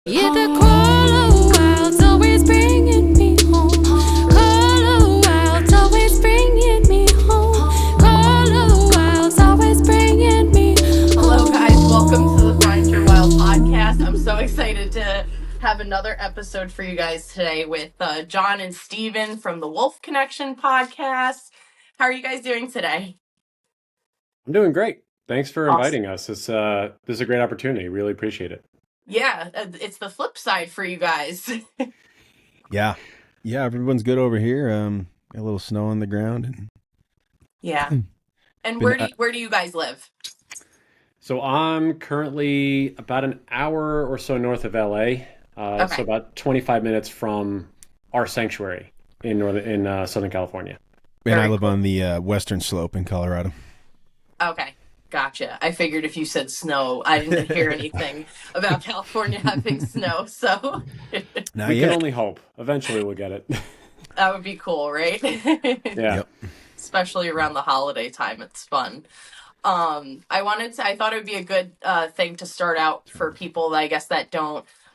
Yeah, the call of wild's always bringing me home. Call of wild's always bringing me home. Call of wild's always bringing me home. Hello, guys. Welcome to the Find Your Wild podcast. I'm so excited to have another episode for you guys today with John and Steven from the Wolf Connection podcast. How are you guys doing today? I'm doing great. Thanks for Awesome. inviting us. This is a great opportunity. Really appreciate it. Yeah, it's the flip side for you guys. Yeah, everyone's good over here. Got a little snow on the ground. And Yeah. And Been- where do you guys live? So I'm currently about an hour or so north of LA. Okay. So about 25 minutes from our sanctuary in Southern California. and I Very live cool. on the western slope in Colorado. Okay. Gotcha. I figured if you said snow, I didn't hear anything about California having snow, so Not We yet. can only hope. Eventually we'll get it. that would be cool, right? Yeah. Yep. Especially around the holiday time, it's fun. I thought it would be a good thing to start out for people that I guess that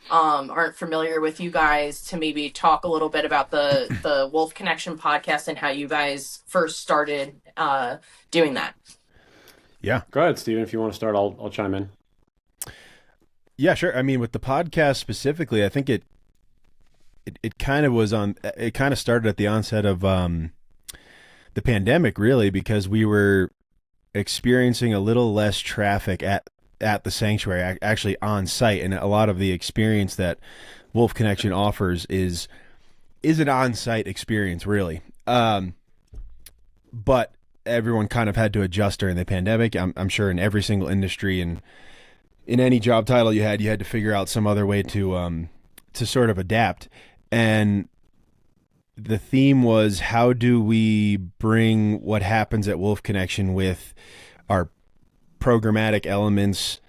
aren't familiar with you guys, to maybe talk a little bit about the Wolf Connection podcast and how you guys first started doing that. Yeah. Go ahead, Steven. If you want to start, I'll chime in. Yeah, sure. I mean, with the podcast specifically, I think it kind of was on. It kind of started at the onset of the pandemic, really, because we were experiencing a little less traffic at the sanctuary, actually on site, and a lot of the experience that Wolf Connection offers is an on-site experience, really. But everyone kind of had to adjust during the pandemic. I'm sure in every single industry and in any job title you had to figure out some other way to sort of adapt. And the theme was, how do we bring what happens at Wolf Connection with our programmatic elements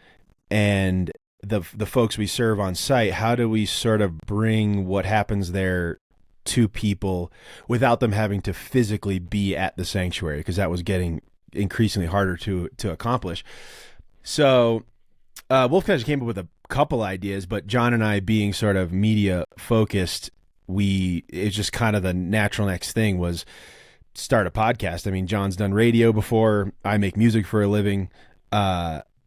and the folks we serve on site? How do we sort of bring what happens there to people without them having to physically be at the sanctuary? Because that was getting increasingly harder to accomplish. So Wolf Connection came up with a couple ideas, but John and I, being sort of media focused, it's just kind of the natural next thing was start a podcast. I mean, John's done radio before. I make music for a living.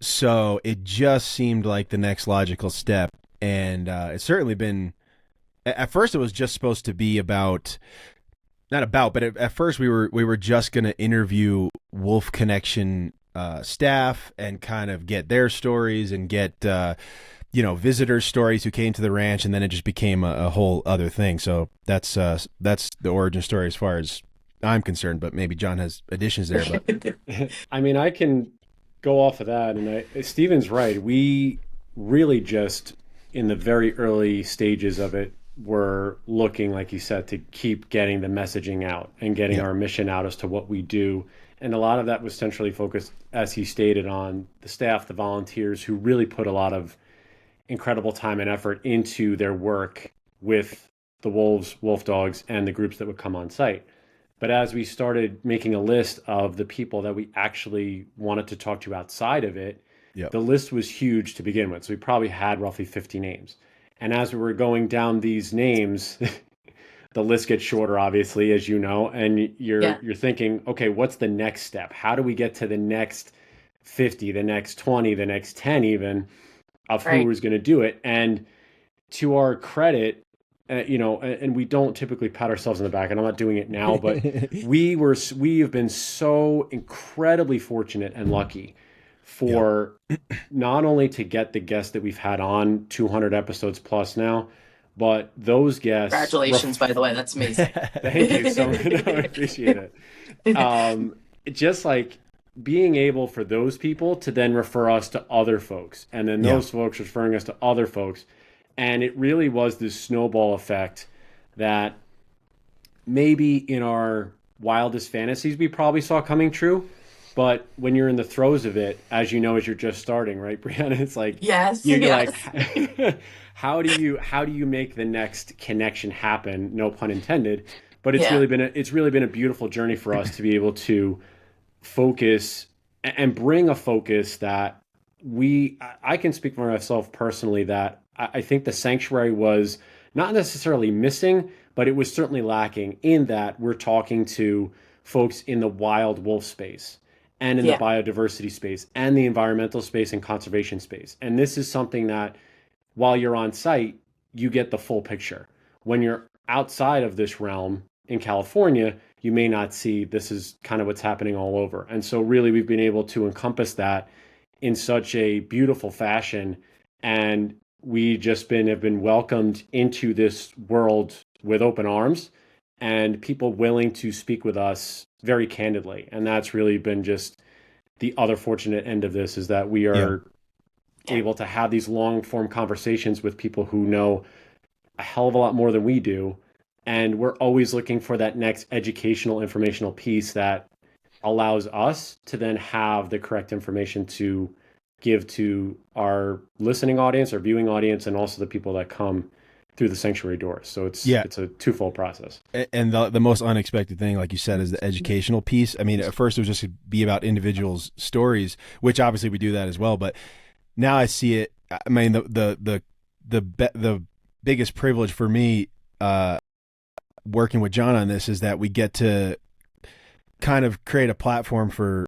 So it just seemed like the next logical step. And it's certainly been, at first it was just supposed to be but at first we were just going to interview Wolf Connection staff and kind of get their stories and get visitors' stories who came to the ranch, and then it just became a whole other thing. So that's the origin story as far as I'm concerned, but maybe John has additions there. But I mean, I can go off of that, and Steven's right. We really just, in the very early stages of it, were looking, like you said, to keep getting the messaging out and getting our mission out as to what we do. And a lot of that was centrally focused, as he stated, on the staff, the volunteers, who really put a lot of incredible time and effort into their work with the wolves, wolf dogs, and the groups that would come on site. But as we started making a list of the people that we actually wanted to talk to outside of it, the list was huge to begin with. So we probably had roughly 50 names. And as we were going down these names, the list gets shorter, obviously, as you know, and you're thinking, okay, what's the next step? How do we get to the next 50, the next 20, the next 10 even, of who was going to do it? And to our credit, and we don't typically pat ourselves on the back, and I'm not doing it now, but we have been so incredibly fortunate and lucky for not only to get the guests that we've had on 200 episodes plus now, but those guests. Congratulations, by the way, that's amazing. Thank you so much. I appreciate it. Just like being able for those people to then refer us to other folks, and then those folks referring us to other folks. And it really was this snowball effect that maybe in our wildest fantasies we probably saw coming true. But when you're in the throes of it, as you know, as you're just starting, right, Brianna, it's like, you're like, how do you make the next connection happen? No pun intended. But it's really been a beautiful journey for us to be able to focus and bring a focus that I can speak for myself personally, that I think the sanctuary was not necessarily missing, but it was certainly lacking in that we're talking to folks in the wild wolf space and in the Yeah. biodiversity space and the environmental space and conservation space. And this is something that while you're on site, you get the full picture. When you're outside of this realm in California, you may not see this is kind of what's happening all over. And so really we've been able to encompass that in such a beautiful fashion. And we just have been welcomed into this world with open arms and people willing to speak with us very candidly. And that's really been just the other fortunate end of this, is that we Yeah. are able to have these long form conversations with people who know a hell of a lot more than we do. And we're always looking for that next educational, informational piece that allows us to then have the correct information to give to our listening audience, our viewing audience, and also the people that come through the sanctuary doors. So it's a twofold process. And the most unexpected thing, like you said, is the educational piece. I mean, at first it was just to be about individuals' stories, which obviously we do that as well. But now I see it. I mean, the biggest privilege for me working with John on this is that we get to kind of create a platform for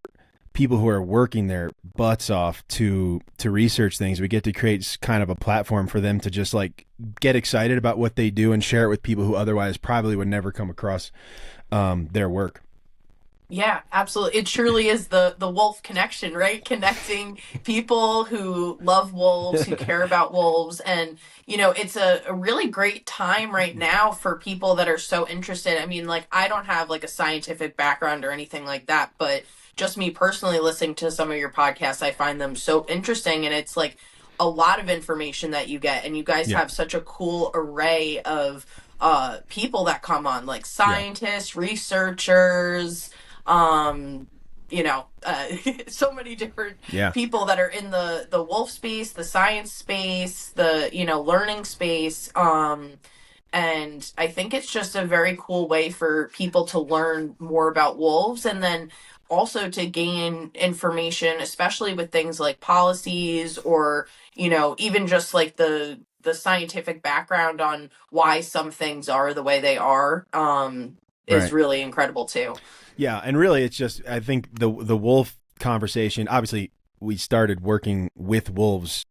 people who are working their butts off to research things. We get to create kind of a platform for them to just like get excited about what they do and share it with people who otherwise probably would never come across their work. Yeah, absolutely. It truly is the wolf connection, right? Connecting people who love wolves, who care about wolves. And, it's a really great time right now for people that are so interested. I mean, like, I don't have like a scientific background or anything like that, but just me personally listening to some of your podcasts, I find them so interesting. And it's like a lot of information that you get. And you guys have such a cool array of people that come on, like scientists, researchers, so many different people that are in the wolf space, the science space, the learning space, and I think it's just a very cool way for people to learn more about wolves, and then also to gain information, especially with things like policies, or even just like the scientific background on why some things are the way they are, is really incredible too. Yeah, and really, it's just, I think the wolf conversation. Obviously, we started working with wolves,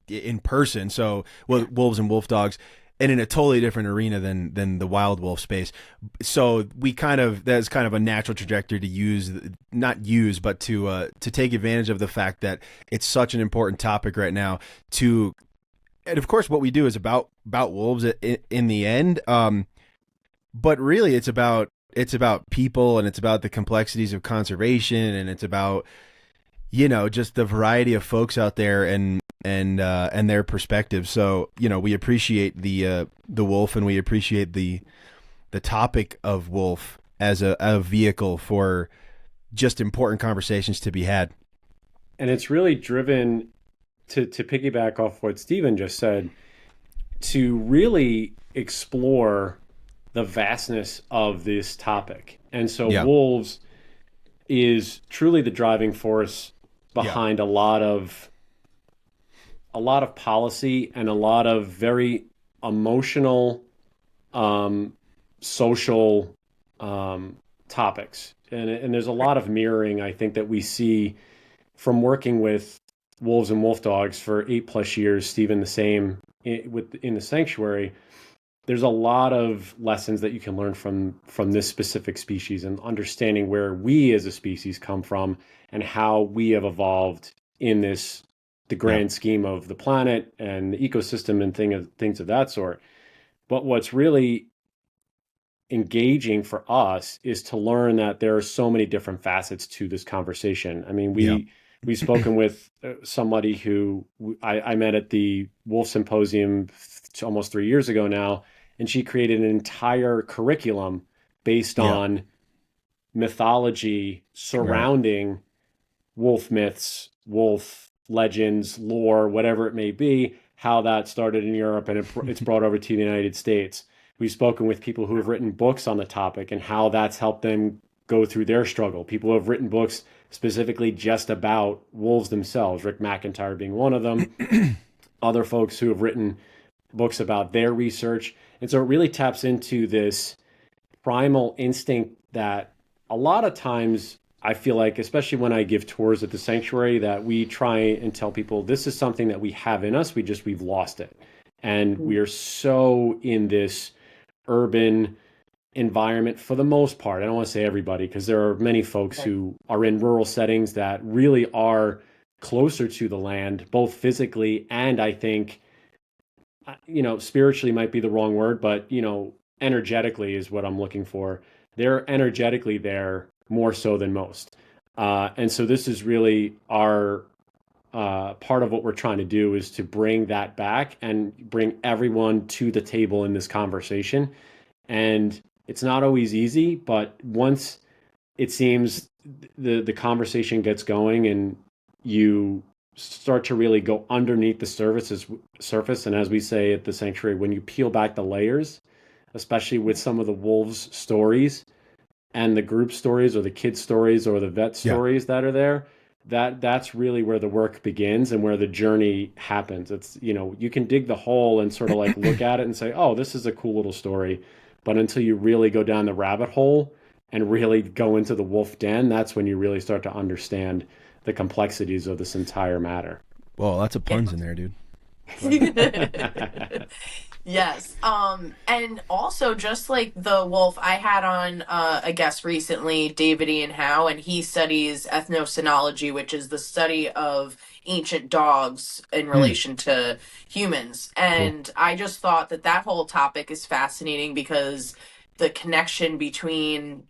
in person. So, wolves and wolf dogs, and in a totally different arena than the wild wolf space. So that's kind of a natural trajectory to but to take advantage of the fact that it's such an important topic right now. And of course, what we do is about wolves in the end. But really, it's about people, and it's about the complexities of conservation, and it's about just the variety of folks out there and their perspectives. So we appreciate the wolf, and we appreciate the topic of wolf as a vehicle for just important conversations to be had. And it's really driven to piggyback off what Stephen just said, to really explore the vastness of this topic. And so wolves is truly the driving force behind a lot of policy and a lot of very emotional, social topics. And there's a lot of mirroring, I think, that we see from working with wolves and wolf dogs for 8+ years. Stephen, the same in the sanctuary. There's a lot of lessons that you can learn from this specific species, and understanding where we as a species come from and how we have evolved in the grand scheme of the planet and the ecosystem and things of that sort. But what's really engaging for us is to learn that there are so many different facets to this conversation. I mean, we've spoken with somebody who I met at the Wolf Symposium almost 3 years ago now, and she created an entire curriculum based on mythology surrounding wolf myths, wolf legends, lore, whatever it may be, how that started in Europe and it's brought over to the United States. We've spoken with people who have written books on the topic and how that's helped them go through their struggle. People who have written books specifically just about wolves themselves, Rick McIntyre being one of them. other folks who have written books about their research. And so it really taps into this primal instinct that a lot of times I feel like, especially when I give tours at the sanctuary, that we try and tell people this is something that we have in us. We've lost it. And we are so in this urban environment for the most part. I don't want to say everybody, because there are many folks who are in rural settings that really are closer to the land, both physically and I think, spiritually might be the wrong word, but, energetically is what I'm looking for. They're energetically there more so than most. And so this is really our part of what we're trying to do is to bring that back and bring everyone to the table in this conversation. And it's not always easy, but once it seems the conversation gets going and you start to really go underneath the surface, and as we say at the sanctuary, when you peel back the layers, especially with some of the wolves stories and the group stories or the kids stories or the vet stories that are there, that's really where the work begins and where the journey happens. It's, you can dig the hole and sort of like look at it and say, oh, this is a cool little story. But until you really go down the rabbit hole and really go into the wolf den, that's when you really start to understand the complexities of this entire matter. Well, lots of puns in there, dude. Yes. And also just like the wolf, I had on a guest recently, David Ian Howe, and he studies ethnocenology, which is the study of ancient dogs in relation to humans. And I just thought that whole topic is fascinating because the connection between,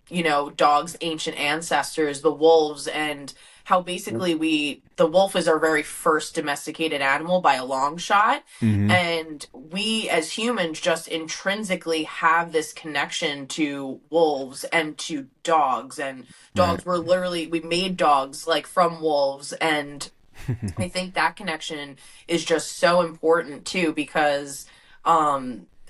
dogs' ancient ancestors, the wolves, and how basically the wolf is our very first domesticated animal by a long shot. And we as humans just intrinsically have this connection to wolves and to dogs, and dogs were literally, we made dogs like from wolves. And I think that connection is just so important too, because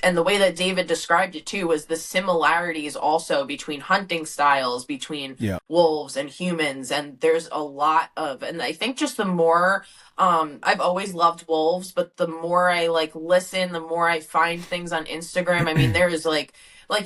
and the way that David described it too was the similarities also between hunting styles between wolves and humans. And there's a lot of, and I think just the more I've always loved wolves, but the more I like listen, the more I find things on Instagram. I mean, there is like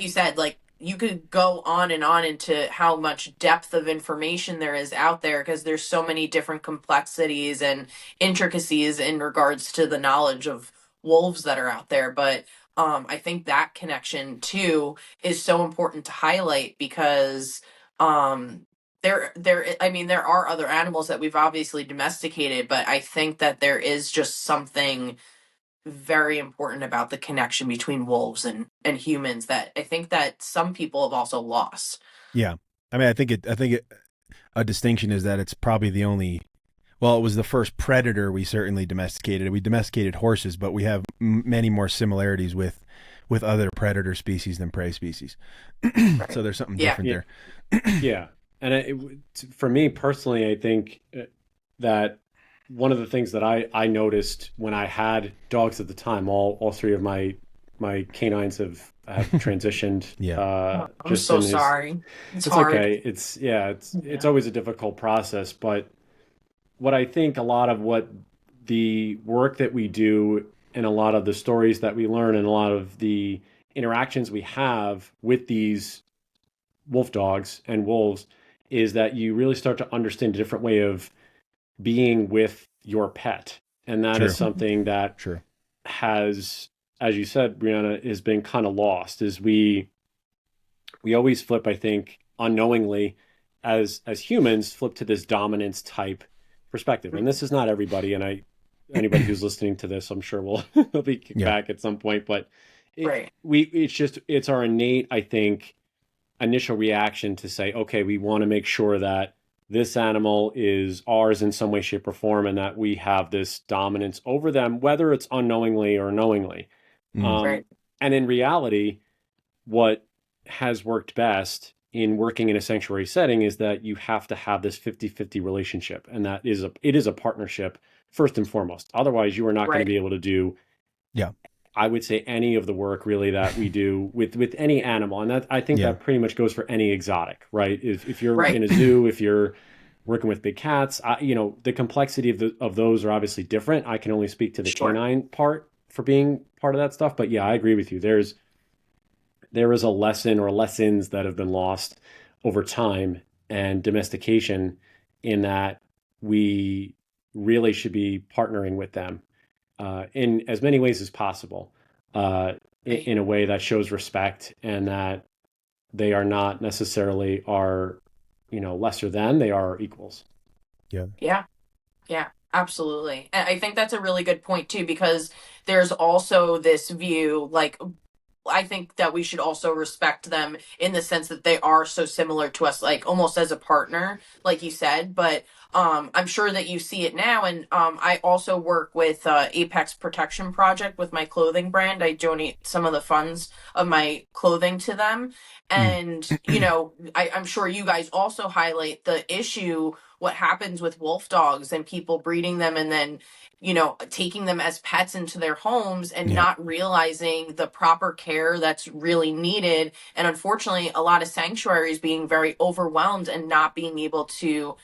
you said, like you could go on and on into how much depth of information there is out there, because there's so many different complexities and intricacies in regards to the knowledge of wolves that are out there. But I think that connection too is so important to highlight, because I mean, there are other animals that we've obviously domesticated, but I think that there is just something very important about the connection between wolves and humans that I think that some people have also lost. Yeah. I mean, I think a distinction is that it's probably the only, well, it was the first predator we certainly domesticated. We domesticated horses, but we have many more similarities with other predator species than prey species. So there's something different there. Yeah. And for me personally, I think that one of the things that I noticed when I had dogs at the time, all three of my canines have transitioned. I'm so sorry. It's hard. Okay. It's always a difficult process, but what I think a lot of what the work that we do and a lot of the stories that we learn and a lot of the interactions we have with these wolf dogs and wolves is that you really start to understand a different way of being with your pet. And that is something that has, as you said, Brianna, has been kind of lost, is we always flip, I think, unknowingly as humans, flip to this dominance type perspective. And this is not everybody. And anybody who's listening to this, I'm sure will be kicked back at some point, but it's our innate, I think, initial reaction to say, okay, we want to make sure that this animal is ours in some way, shape, or form, and that we have this dominance over them, whether it's unknowingly or knowingly. And in reality, what has worked best in working in a sanctuary setting is that you have to have this 50-50 relationship, and that it is a partnership first and foremost. Otherwise, you are not going to be able to do I would say any of the work really that we do with any animal. And that I think that pretty much goes for any exotic, right? If you're in a zoo, if you're working with big cats. The complexity of those are obviously different. I can only speak to the Sure. canine part for being part of that stuff. But yeah, I agree with you. There is a lesson or lessons that have been lost over time and domestication in that we really should be partnering with them in as many ways as possible, Right. in a way that shows respect and that they are not necessarily our, lesser than, they are our equals. Yeah. Yeah. Yeah, absolutely. And I think that's a really good point too, because there's also this view, like, I think that we should also respect them in the sense that they are so similar to us, like almost as a partner, like you said. But I'm sure that you see it now. And I also work with Apex Protection Project with my clothing brand. I donate some of the funds of my clothing to them. Mm. And, I'm sure you guys also highlight the issue, what happens with wolf dogs and people breeding them and then taking them as pets into their homes and Yeah. not realizing the proper care that's really needed. And unfortunately, a lot of sanctuaries being very overwhelmed and not being able to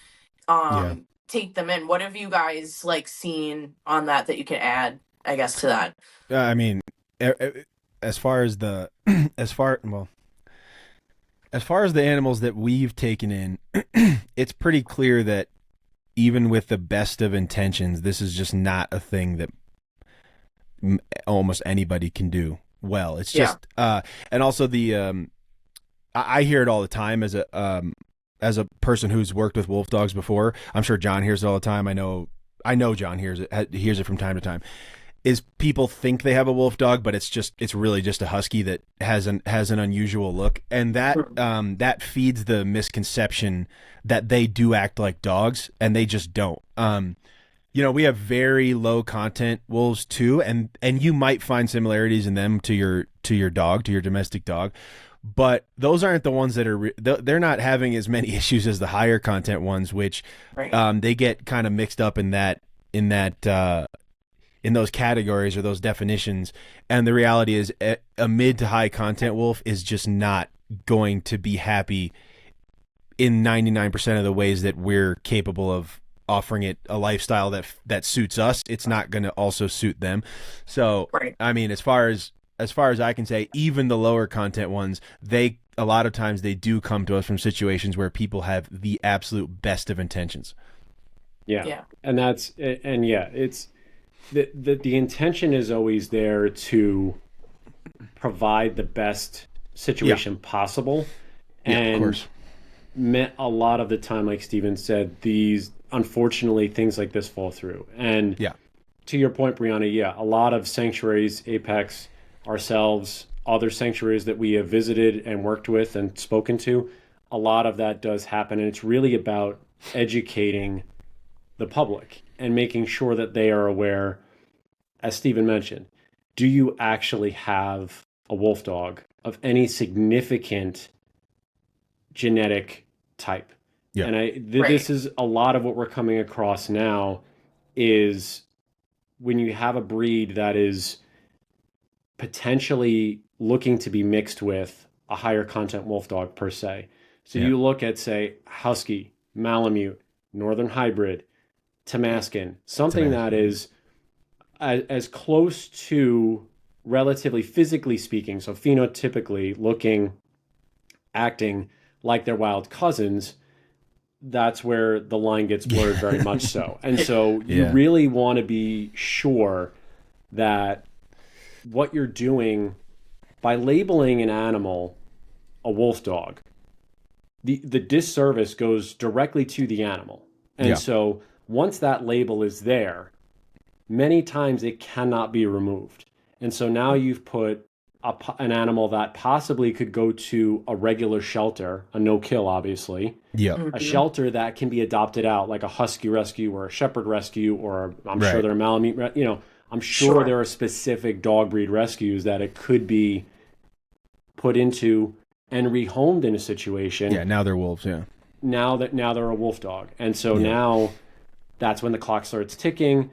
Yeah. take them in. What have you guys like seen on that you can add, I guess, to that? I mean, as far as the as far as the animals that we've taken in, it's pretty clear that even with the best of intentions, this is just not a thing that almost anybody can do well. It's just, and also I hear it all the time as a person who's worked with wolf dogs before. I'm sure John hears it all the time. I know John hears it from time to time. Is people think they have a wolf dog, but it's really just a husky that has an unusual look, and that feeds the misconception that they do act like dogs, and they just don't. We have very low content wolves too, and you might find similarities in them to your dog, to your domestic dog, but those aren't the ones that are they're not having as many issues as the higher content ones, which Right. they get kind of mixed up in those categories or those definitions. And the reality is a mid to high content wolf is just not going to be happy in 99% of the ways that we're capable of offering it a lifestyle that suits us. It's not going to also suit them. So, Right. I mean, as far as I can say, even the lower content ones, a lot of times they do come to us from situations where people have the absolute best of intentions. Yeah. And it's the intention is always there to provide the best situation possible. Yeah, And of course. A lot of the time, like Steven said, unfortunately, things like this fall through. And to your point, Brianna, a lot of sanctuaries, Apex, ourselves, other sanctuaries that we have visited and worked with and spoken to, a lot of that does happen. And it's really about educating the public and making sure that they are aware, as Stephen mentioned, do you actually have a wolf dog of any significant genetic type? Yeah. And this is a lot of what we're coming across now is when you have a breed that is potentially looking to be mixed with a higher content wolf dog per se. So you look at, say, Husky, Malamute, Northern Hybrid, Tamascan, something that is as close to relatively physically speaking, so phenotypically looking, acting like their wild cousins, that's where the line gets blurred very much so. And so you really want to be sure that what you're doing by labeling an animal a wolf dog, the disservice goes directly to the animal. And so once that label is there, many times it cannot be removed. And so now you've put an animal that possibly could go to a regular shelter, a no-kill, obviously, a shelter that can be adopted out, like a husky rescue or a shepherd rescue, or I'm sure there are malamute, I'm sure there are specific dog breed rescues that it could be put into and rehomed in a situation. Yeah, now they're wolves, Now they're a wolf dog. And so now that's when the clock starts ticking,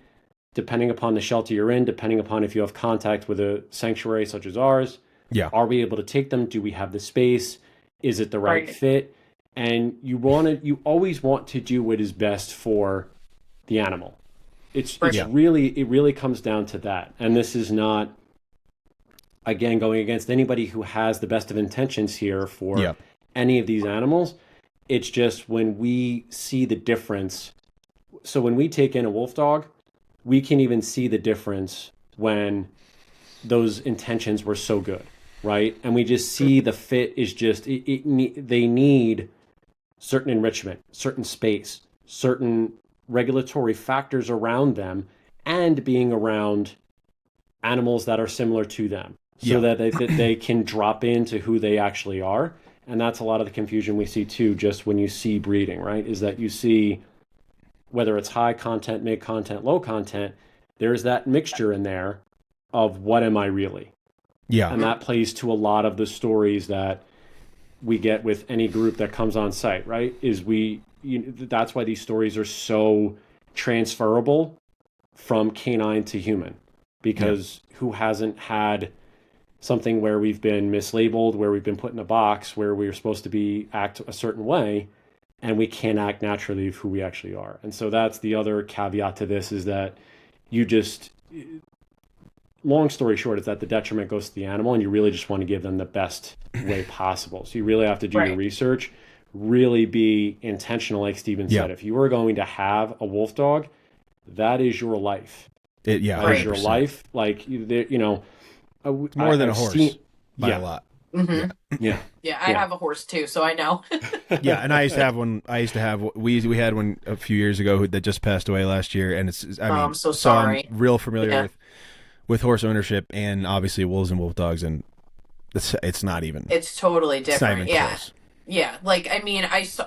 depending upon the shelter you're in, depending upon if you have contact with a sanctuary such as ours. Yeah. Are we able to take them? Do we have the space? Is it the right fit? and you always want to do what is best for the animal. Right. It really comes down to that. And this is not, again, going against anybody who has the best of intentions here for Yep. any of these animals. It's just when we see the difference. So when we take in a wolf dog, we can even see the difference when those intentions were so good, right? And we just see the fit is just they need certain enrichment, certain space, certain regulatory factors around them, and being around animals that are similar to them, so Yeah. that they can drop into who they actually are. And that's a lot of the confusion we see too, just when you see breeding, right? Is that you see whether it's high content, mid content, low content, there's that mixture in there of what am I really? Yeah. And that plays to a lot of the stories that we get with any group that comes on site, right? That's why these stories are so transferable from canine to human, because who hasn't had something where we've been mislabeled, where we've been put in a box, where we're supposed to be act a certain way, and we can't act naturally of who we actually are. And so that's the other caveat to this, is that you just, long story short, is that the detriment goes to the animal, and you really just want to give them the best way possible. So you really have to do your research, really be intentional, like Steven said. If you are going to have a wolf dog, that is your life. That is your life. Like, it's more than a horse by a lot. Mm-hmm. Yeah. I have a horse too, so I know. Yeah, and I used to have we had one a few years ago that just passed away last year, and I'm so sorry. I'm real familiar with horse ownership, and obviously wolves and wolf dogs, and it's not even. It's totally different. It's not even close. Yeah, like, I mean, so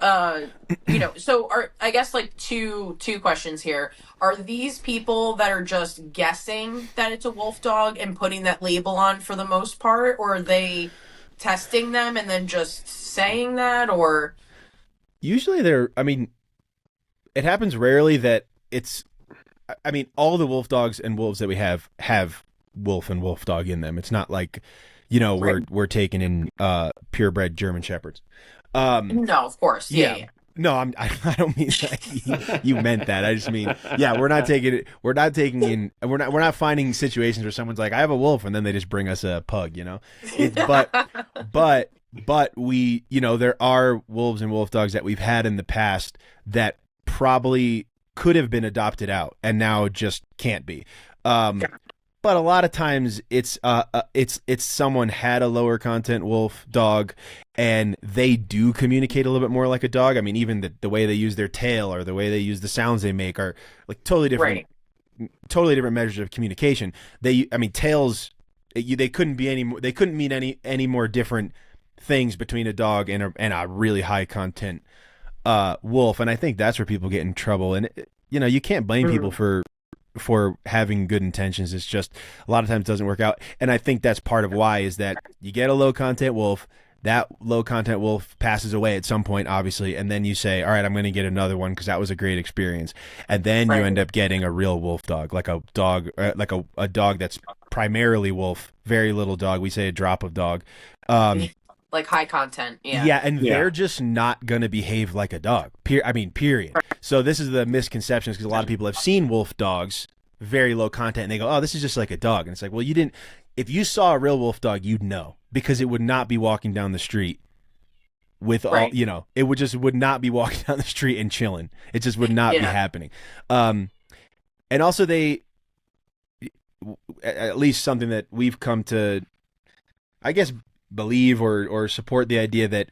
I guess like two questions here. Are these people that are just guessing that it's a wolf dog and putting that label on for the most part, or are they testing them and then just saying that, or? Usually it happens rarely that all the wolf dogs and wolves that we have wolf and wolf dog in them. It's not like, we're taking in purebred German shepherds. No, of course. Yeah. No, I don't mean that. You meant that. I just mean, we're not finding situations where someone's like, I have a wolf, and then they just bring us a pug, but we, there are wolves and wolf dogs that we've had in the past that probably could have been adopted out and now just can't be. But a lot of times it's someone had a lower content wolf dog, and they do communicate a little bit more like a dog. I mean, even the way they use their tail or the way they use the sounds they make are like totally different measures of communication. Tails, they couldn't be any more, they couldn't mean any more different things between a dog and a really high content wolf. And I think that's where people get in trouble. And you can't blame people for having good intentions. It's just a lot of times it doesn't work out, and I think that's part of why is that you get a low content wolf, that low content wolf passes away at some point, obviously, and then you say, all right, I'm going to get another one because that was a great experience, and then you end up getting a real wolf dog, like a dog like a dog that's primarily wolf, very little dog, we say a drop of dog, like high content. They're just not going to behave like a dog. Period. So this is the misconceptions, because a lot of people have seen wolf dogs, very low content, and they go, oh, this is just like a dog. And it's like, well, you didn't. If you saw a real wolf dog, you'd know, because it would not be walking down the street with all, it would not be walking down the street and chilling. It just would not be happening. And also at least something that we've come to, I guess, believe or support the idea that,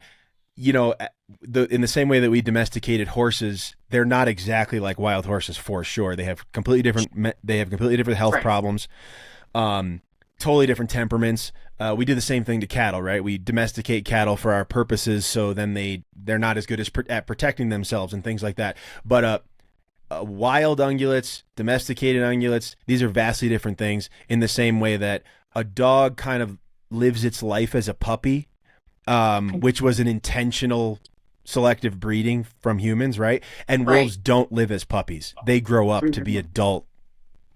in the same way that we domesticated horses, they're not exactly like wild horses for sure. They have completely different health problems, totally different temperaments. We do the same thing to cattle, right? We domesticate cattle for our purposes, so then they're not as good at protecting themselves and things like that. But wild ungulates, domesticated ungulates, these are vastly different things, in the same way that a dog kind of lives its life as a puppy, which was an intentional selective breeding from humans, right? And wolves don't live as puppies. They grow up to be adult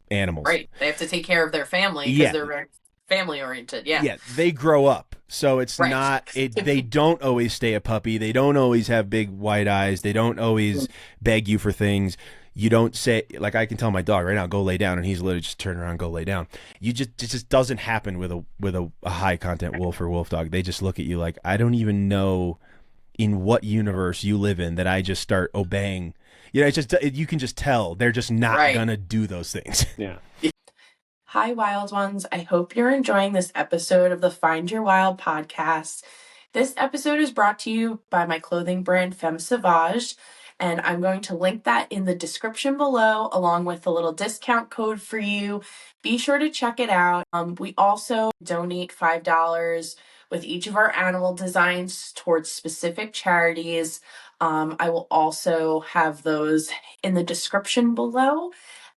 animals. Right. They have to take care of their family because they're family oriented. Yeah. Yeah, they grow up. So it's Right. not they don't always stay a puppy. They don't always have big white eyes. They don't always beg you for things. You don't say, like, I can tell my dog right now, go lay down, and he's literally just turn around, go lay down. It just doesn't happen with a high content wolf or wolf dog. They just look at you like, I don't even know in what universe you live in that I just start obeying. You know, it's just you can just tell they're just not Right. gonna do those things. Yeah. Hi, wild ones. I hope you're enjoying this episode of the Find Your Wild podcast. This episode is brought to you by my clothing brand Femme Sauvage, and I'm going to link that in the description below, along with a little discount code for you. Be sure to check it out. We also donate $5 with each of our animal designs towards specific charities. I will also have those in the description below.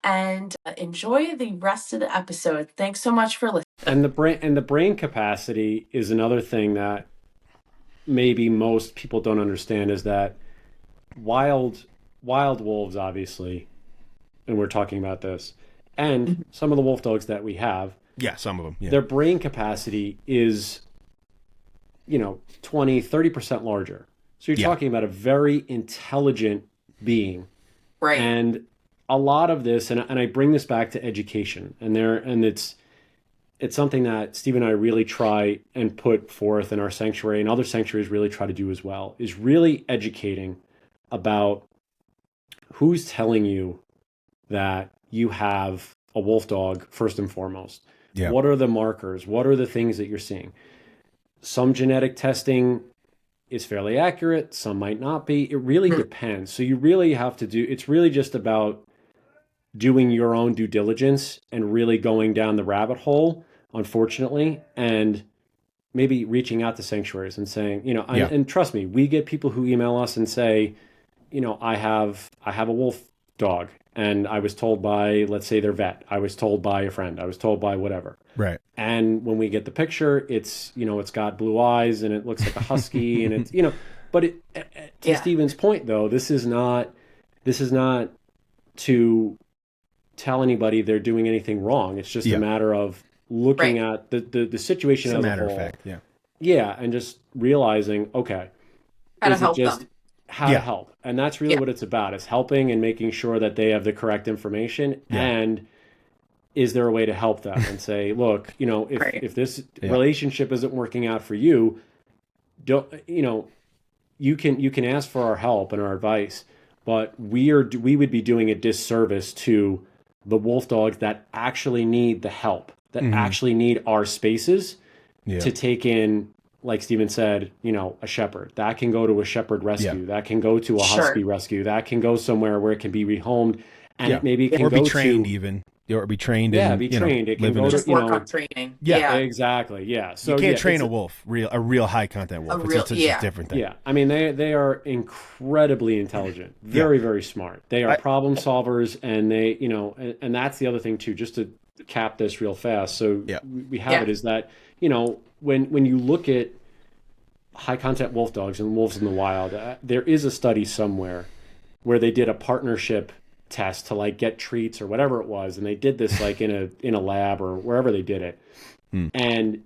And enjoy the rest of the episode. Thanks so much for listening. And the brain capacity is another thing that maybe most people don't understand, is that wild wolves, obviously, and we're talking about this, and some of the wolf dogs that we have, Yeah, some of them. Yeah. their brain capacity is 20-30% larger. So you're talking about a very intelligent being. Right. And a lot of this, and I bring this back to education, and it's something that Steve and I really try and put forth in our sanctuary, and other sanctuaries really try to do as well, is really educating about who's telling you that you have a wolf dog first and foremost. Yeah. What are the markers? What are the things that you're seeing? Some genetic testing is fairly accurate, some might not be. It really depends. So you really have to it's really just about doing your own due diligence and really going down the rabbit hole, unfortunately, and maybe reaching out to sanctuaries and saying, and trust me, we get people who email us and say, I have a wolf dog, and I was told by, let's say, their vet, I was told by a friend, I was told by whatever. Right. And when we get the picture, it's, it's got blue eyes and it looks like a husky and it's, but to Stephen's point though, this is not to tell anybody they're doing anything wrong. It's just a matter of looking at the situation as a matter whole. of fact. Yeah. Yeah. And just realizing, okay, How to is it help just them. how to help? And that's really what it's about. It's helping and making sure that they have the correct information. And is there a way to help them and say, look, if this relationship isn't working out for you, you can ask for our help and our advice, but we would be doing a disservice to the wolf dogs that actually need the help, that actually need our spaces to take in, like Stephen said, a shepherd. That can go to a shepherd rescue. That can go to a husky rescue. That can go somewhere where it can be rehomed, and maybe it can be go trained to, even. Or be trained. Be trained. It can go to, Just work on training. Yeah, exactly. Yeah. So you can't train a wolf, a real high content wolf. It's a different thing. Yeah. I mean, they are incredibly intelligent, very, very smart. They are problem solvers, and they, and that's the other thing too, just to cap this real fast. So we have it, is that, when you look at high content wolf dogs and wolves in the wild, there is a study somewhere where they did a partnership test to get treats or whatever it was, and they did this in a lab or wherever they did it, and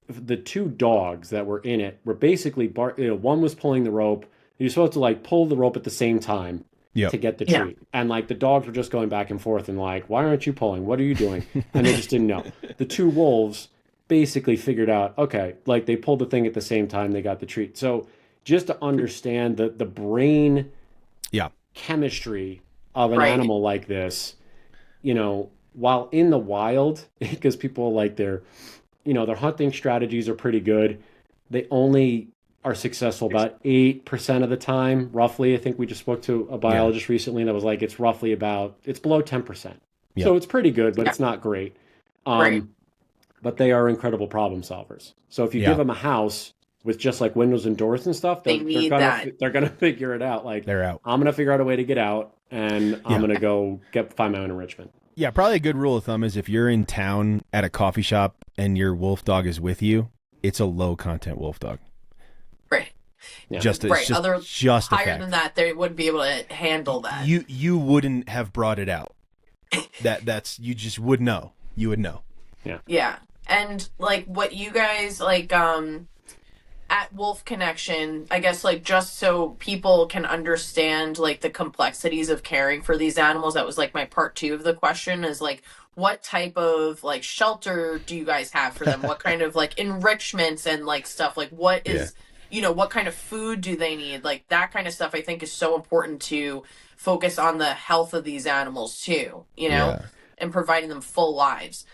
the two dogs that were in it were basically one was pulling the rope. You're supposed to pull the rope at the same time to get the treat, and the dogs were just going back and forth and why aren't you pulling, what are you doing? And they just didn't know. The two wolves basically figured out, okay, they pulled the thing at the same time, they got the treat. So just to understand the brain chemistry of an animal like this, while in the wild, because people their hunting strategies are pretty good, they only are successful about 8% of the time, roughly. I think we just spoke to a biologist recently that was it's roughly it's below 10%. So it's pretty good, but it's not great. But they are incredible problem solvers. So if you give them a house with just windows and doors and stuff, they're gonna figure it out. They're out. I'm gonna figure out a way to get out, and I'm gonna go find my own enrichment. Yeah, probably a good rule of thumb is if you're in town at a coffee shop and your wolf dog is with you, it's a low content wolf dog. Right. Yeah. Just Other just higher than that, they wouldn't be able to handle that. You wouldn't have brought it out. That's you just would know. You would know. Yeah. And like what you guys like at Wolf Connection, I guess like just so people can understand like the complexities of caring for these animals, that was like my part two of the question is like what type of like shelter do you guys have for them? What kind of like enrichments and like stuff like what Yeah. is what kind of food do they need? Like that kind of stuff I think is so important to focus on the health of these animals too, Yeah. and providing them full lives.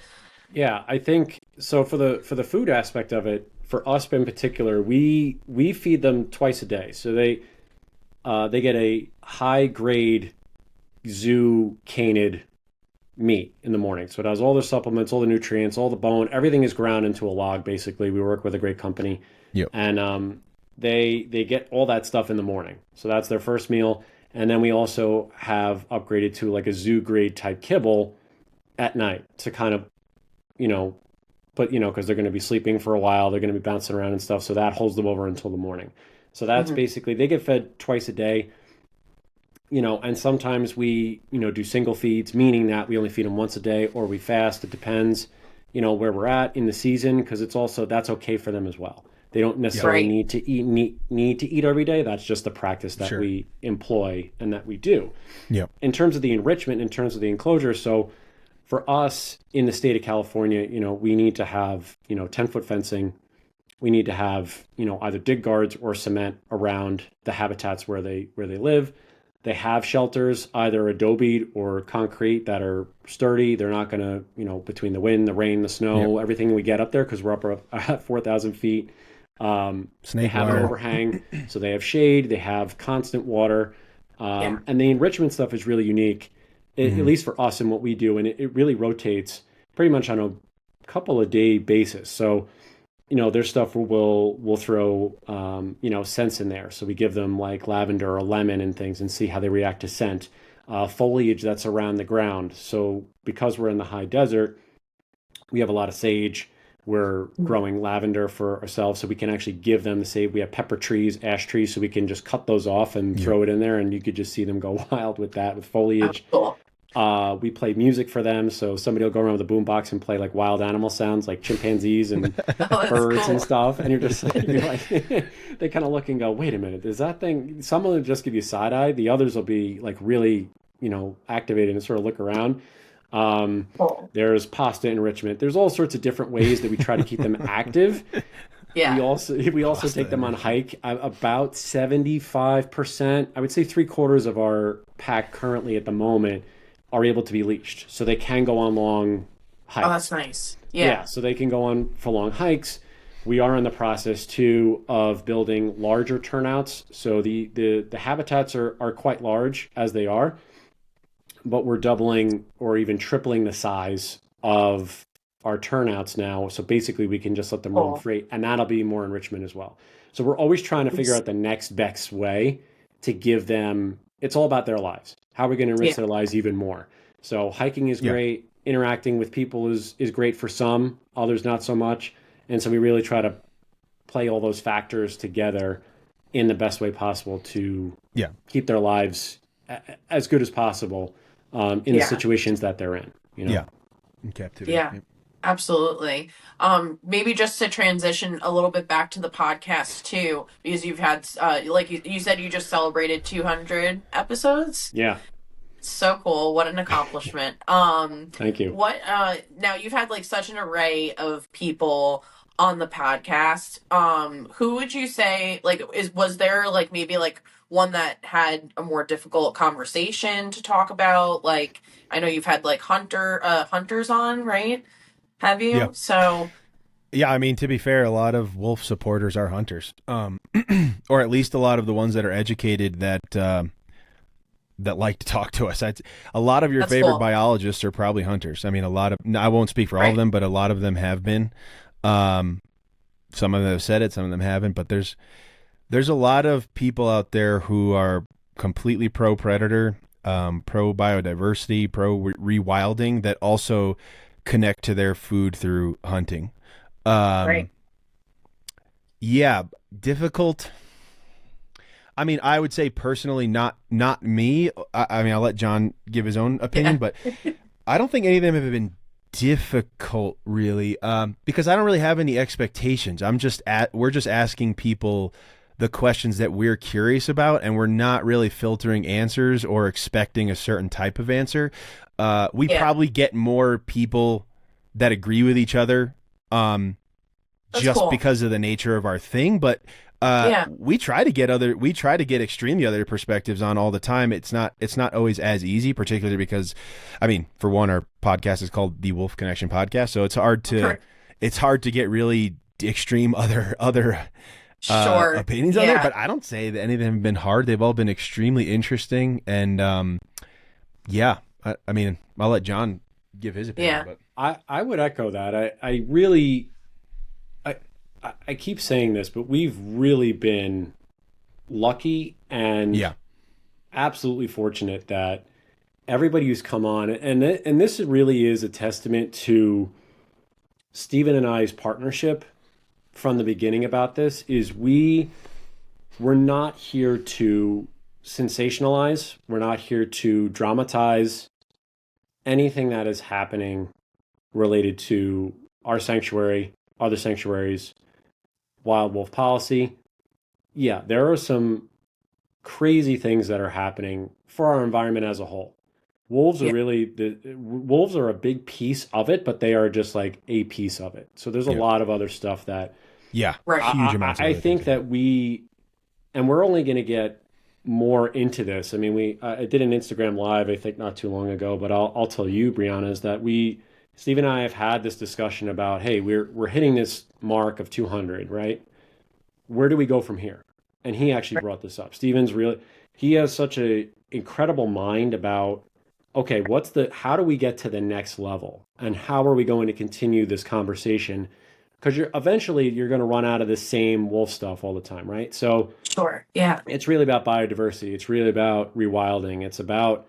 Yeah, I think so for the food aspect of it, for us in particular, we feed them twice a day. So they get a high grade zoo canid meat in the morning. So it has all the supplements, all the nutrients, all the bone, everything is ground into a log basically. We work with a great company. Yep. And they get all that stuff in the morning. So that's their first meal. And then we also have upgraded to like a zoo grade type kibble at night to kind of, you know, but because they're going to be sleeping for a while, they're going to be bouncing around and stuff. So that holds them over until the morning. So that's basically, they get fed twice a day, and sometimes we, do single feeds, meaning that we only feed them once a day or we fast. It depends, where we're at in the season, because it's also, that's okay for them as well. They don't necessarily Right. need to eat every day. That's just the practice that Sure. we employ and that we do. Yep. In terms of the enrichment, in terms of the enclosure, so for us in the state of California, we need to have, 10-foot fencing. We need to have, either dig guards or cement around the habitats where they live. They have shelters, either adobe or concrete, that are sturdy. They're not going to, between the wind, the rain, the snow, everything we get up there, because we're up at 4,000 feet. They Snake have an wire. overhang, so they have shade. They have constant water, and the enrichment stuff is really unique, at least for us and what we do, and it really rotates pretty much on a couple of day basis. So, there's stuff where we'll throw scents in there. So we give them like lavender or lemon and things, and see how they react to scent. Foliage that's around the ground. So because we're in the high desert, we have a lot of sage. We're growing lavender for ourselves, so we can actually give them the sage. We have pepper trees, ash trees, so we can just cut those off and throw it in there, and you could just see them go wild with that, with foliage. Cool. We play music for them, so somebody will go around with a boombox and play like wild animal sounds, like chimpanzees and birds cool. and stuff. And you're like, they kind of look and go, "Wait a minute, is that thing?" Some will just give you side eye. The others will be like really, activated and sort of look around. Cool. There's pasta enrichment. There's all sorts of different ways that we try to keep them active. Yeah. We also take them on hike. About 75%, I would say 3/4 of our pack currently at the moment are able to be leashed, so they can go on long hikes. Oh, that's nice. Yeah. So they can go on for long hikes. We are in the process too of building larger turnouts. So the habitats are quite large as they are, but we're doubling or even tripling the size of our turnouts now. So basically we can just let them roam free, and that'll be more enrichment as well. So we're always trying to figure out the next best way to give them, it's all about their lives. How are we going to enrich their lives even more? So hiking is great. Interacting with people is great for some, others not so much. And so we really try to play all those factors together in the best way possible to keep their lives as good as possible in the situations that they're in. Yeah. In captivity. Yeah. Yep. Absolutely. Maybe just to transition a little bit back to the podcast too, because you've had, like you said, you just celebrated 200 episodes. Yeah. So cool. What an accomplishment. Thank you. What, now you've had like such an array of people on the podcast. Who would you say, like, was there like maybe like one that had a more difficult conversation to talk about? Like, I know you've had like hunters on, right? Have you? Yeah. So, yeah, I mean, to be fair, a lot of wolf supporters are hunters, or at least a lot of the ones that are educated that like to talk to us. A lot of your That's favorite cool. biologists are probably hunters. I mean, I won't speak for all of them, but a lot of them have been. Some of them have said it, some of them haven't, but there's a lot of people out there who are completely pro predator, pro biodiversity, pro rewilding, that also connect to their food through hunting. right. Yeah, difficult. I mean, I would say personally, not me. I mean, I'll let John give his own opinion, but I don't think any of them have been difficult, really, because I don't really have any expectations. We're just asking people the questions that we're curious about, and we're not really filtering answers or expecting a certain type of answer. We Yeah, probably get more people that agree with each other, that's just cool. because of the nature of our thing, but Yeah, we try to get extremely other perspectives on all the time. It's not always as easy, particularly because, I mean, for one, our podcast is called the Wolf Connection Podcast, so sure. it's hard to get really extreme other Sure. opinions on there. Yeah. But I don't say that any of them have been hard. They've all been extremely interesting, and yeah, I mean, I'll let John give his opinion, Yeah. but I would echo that. I really I I keep saying this, but we've really been lucky and yeah, absolutely fortunate that everybody who's come on, and this really is a testament to Stephen and I's partnership from the beginning about this, is we're not here to sensationalize, we're not here to dramatize anything that is happening related to our sanctuary, other sanctuaries, wild wolf policy. Yeah, there are some crazy things that are happening for our environment as a whole. Yeah. Wolves are a big piece of it, but they are just like a piece of it. So there's a yeah, lot of other stuff that yeah, Right. huge amounts of I other things. think Yeah, that and we're only going to get more into this. I mean, I did an Instagram live, I think not too long ago, but I'll tell you, Brianna, is that Steve and I have had this discussion about, hey, we're hitting this mark of 200, right? Where do we go from here? And he actually Right. brought this up. He has such a incredible mind about, okay, how do we get to the next level? And how are we going to continue this conversation? Because you're going to run out of the same wolf stuff all the time, right? So Sure. Yeah. it's really about biodiversity. It's really about rewilding. It's about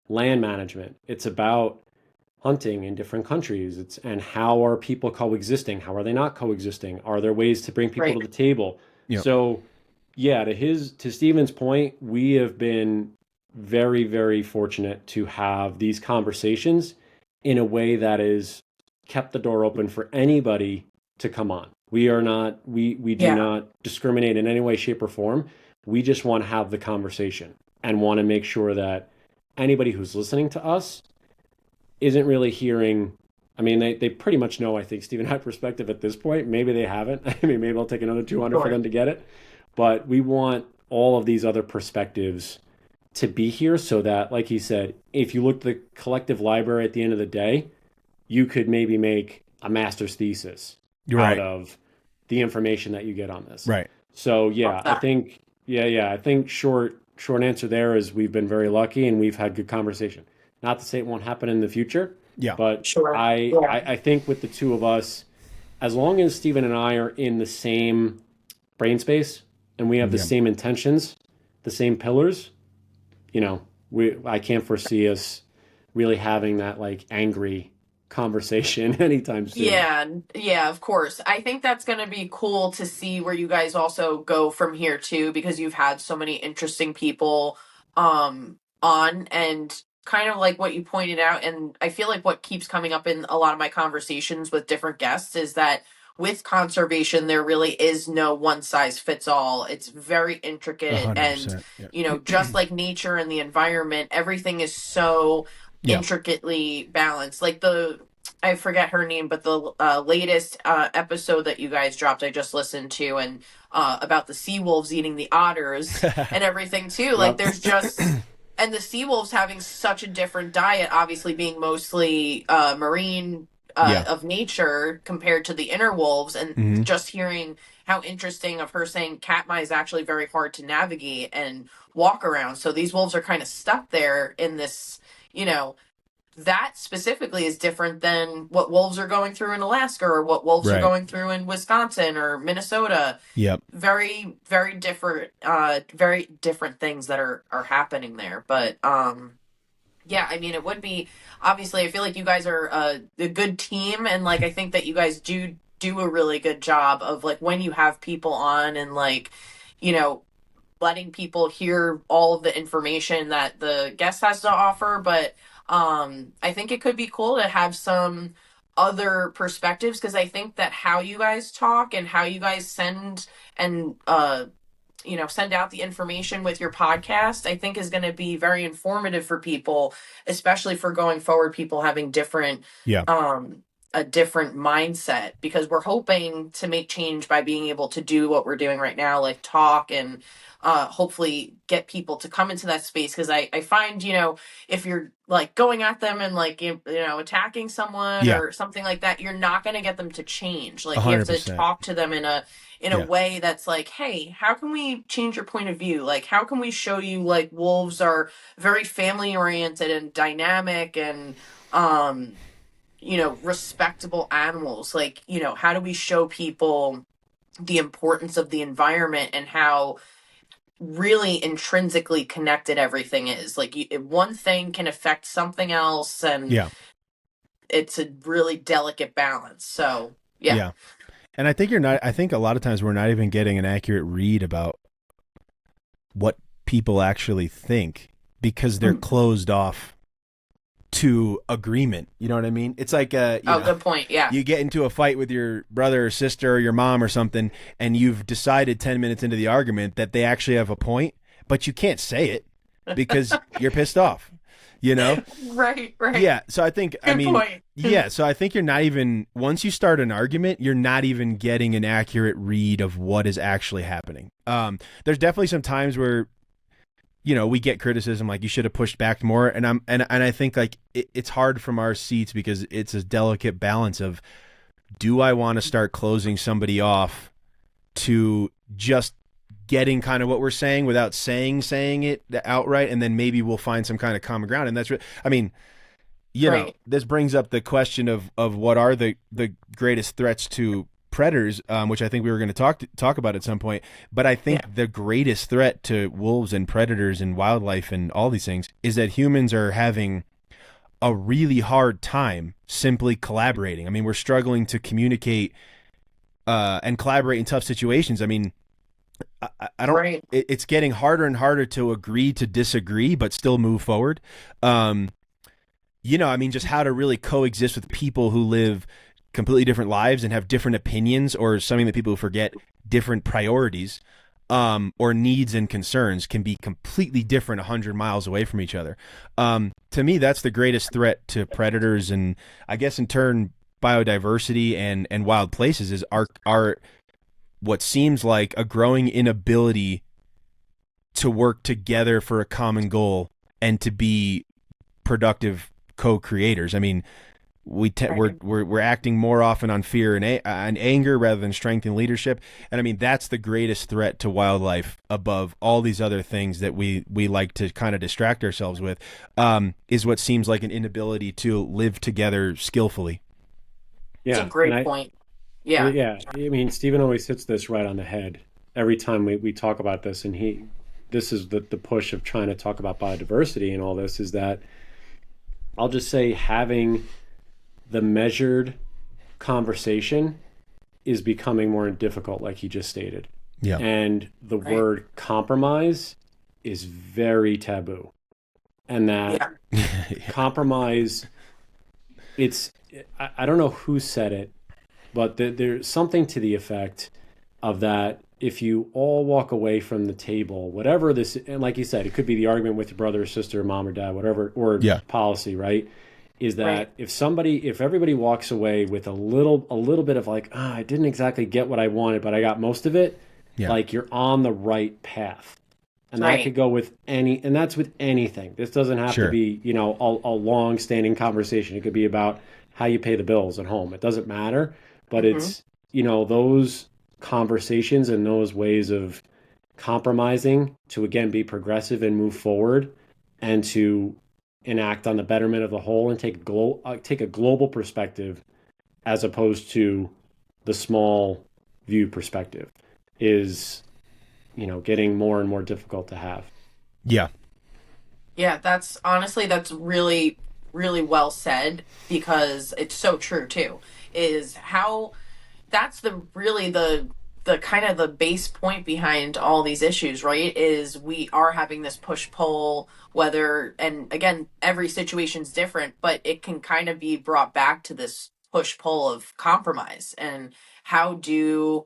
land management. It's about hunting in different countries. And how are people coexisting? How are they not coexisting? Are there ways to bring people Right. to the table? yeah, So, yeah, to Stephen's point, we have been very, very fortunate to have these conversations in a way that is kept the door open for anybody to come on. We do Yeah. not discriminate in any way, shape, or form. We just want to have the conversation and want to make sure that anybody who's listening to us isn't really hearing. I mean, they pretty much know, I think, Steve and I perspective at this point. Maybe they haven't. I mean, maybe I'll take another 200 for Sure. them to get it. But we want all of these other perspectives to be here so that, like he said, if you look at the collective library at the end of the day, you could maybe make a master's thesis you're out right, of the information that you get on this. right. So Love yeah, that. I think short answer there is we've been very lucky and we've had good conversation. Not to say it won't happen in the future, Yeah, but Sure. Yeah. I think with the two of us, as long as Stephen and I are in the same brain space and we have the yeah. same intentions, the same pillars, I can't foresee us really having that like angry conversation anytime soon. Yeah, yeah, of course. I think that's going to be cool to see where you guys also go from here too, because you've had so many interesting people on, and kind of like what you pointed out, and I feel like what keeps coming up in a lot of my conversations with different guests is that with conservation there really is no one size fits all. It's very intricate, and 100%. Yeah. just like nature and the environment, everything is so Yeah. intricately balanced. Like I forget her name, but the latest episode that you guys dropped, I just listened to, and about the sea wolves eating the otters and everything too. Like, Yep. there's just, and the sea wolves having such a different diet, obviously being mostly marine Yeah. of nature compared to the inner wolves, and Hmm. just hearing how interesting of her saying Katmai is actually very hard to navigate and walk around. So these wolves are kind of stuck there in this, you know, that specifically is different than what wolves are going through in Alaska or what wolves are Right. going through in Wisconsin or Minnesota. Yep. Very, very different things that are happening there. But yeah, I mean, it would be, obviously, I feel like you guys are a good team, and like I think that you guys do a really good job of, like, when you have people on, and like, you know, letting people hear all of the information that the guest has to offer. But I think it could be cool to have some other perspectives, because I think that how you guys talk and how you guys send and send out the information with your podcast, I think is going to be very informative for people, especially for going forward, people having different Yeah. a different mindset, because we're hoping to make change by being able to do what we're doing right now, like talk and hopefully get people to come into that space. Because I find, if you're like going at them and like, attacking someone Yeah. or something like that, you're not going to get them to change. Like you have to 100%. talk to them in a Yeah. way that's like, hey, how can we change your point of view? Like, how can we show you like wolves are very family oriented and dynamic and respectable animals? Like, how do we show people the importance of the environment and how really intrinsically connected everything is? Like, one thing can affect something else, and Yeah. it's a really delicate balance. So, yeah. Yeah. And I think I think a lot of times we're not even getting an accurate read about what people actually think because they're closed off to agreement. You know what I mean? It's like, good point. Yeah. You get into a fight with your brother or sister or your mom or something, and you've decided 10 minutes into the argument that they actually have a point, but you can't say it because you're pissed off, Right. Yeah. So I think, Good point. yeah. So I think you're not even, once you start an argument, you're not even getting an accurate read of what is actually happening. There's definitely some times where, we get criticism like you should have pushed back more. And I think like it's hard from our seats because it's a delicate balance of, do I want to start closing somebody off to just getting kind of what we're saying without saying it outright, and then maybe we'll find some kind of common ground. And that's this brings up the question of what are the greatest threats to predators, which I think we were going to talk about at some point. But I think the greatest threat to wolves and predators and wildlife and all these things is that humans are having a really hard time simply collaborating. I mean, we're struggling to communicate and collaborate in tough situations. I mean, I don't. Right. It's getting harder and harder to agree to disagree, but still move forward. I mean, just how to really coexist with people who live completely different lives and have different opinions, or something that people forget, different priorities, or needs and concerns can be completely different 100 miles away from each other. To me, that's the greatest threat to predators, and I guess in turn biodiversity and wild places is our what seems like a growing inability to work together for a common goal and to be productive co-creators. I mean, we're acting more often on fear and anger rather than strength and leadership. And I mean, that's the greatest threat to wildlife above all these other things that we like to kind of distract ourselves with, is what seems like an inability to live together skillfully. Yeah. That's a great point. Yeah. Yeah. I mean, Stephen always hits this right on the head every time we talk about this. And this is the push of trying to talk about biodiversity and all this, is that I'll just say having the measured conversation is becoming more difficult, like he just stated. Yeah. And the word compromise is very taboo. And that compromise, I don't know who said it, but there's something to the effect of that if you all walk away from the table, whatever this, and like you said, it could be the argument with your brother or sister, mom or dad, whatever, or policy, right? Is that if everybody walks away with a little bit of like, I didn't exactly get what I wanted, but I got most of it, like you're on the right path. And that could go with and that's with anything. This doesn't have to be, a long standing conversation. It could be about how you pay the bills at home. It doesn't matter, but it's, those conversations and those ways of compromising to, again, be progressive and move forward and to enact on the betterment of the whole and take a global perspective as opposed to the small view perspective is, getting more and more difficult to have. Yeah. Yeah, that's really, really well said, because it's so true too, is how that's the kind of the base point behind all these issues, right? Is we are having this push-pull, and again, every situation's different, but it can kind of be brought back to this push pull of compromise, and how do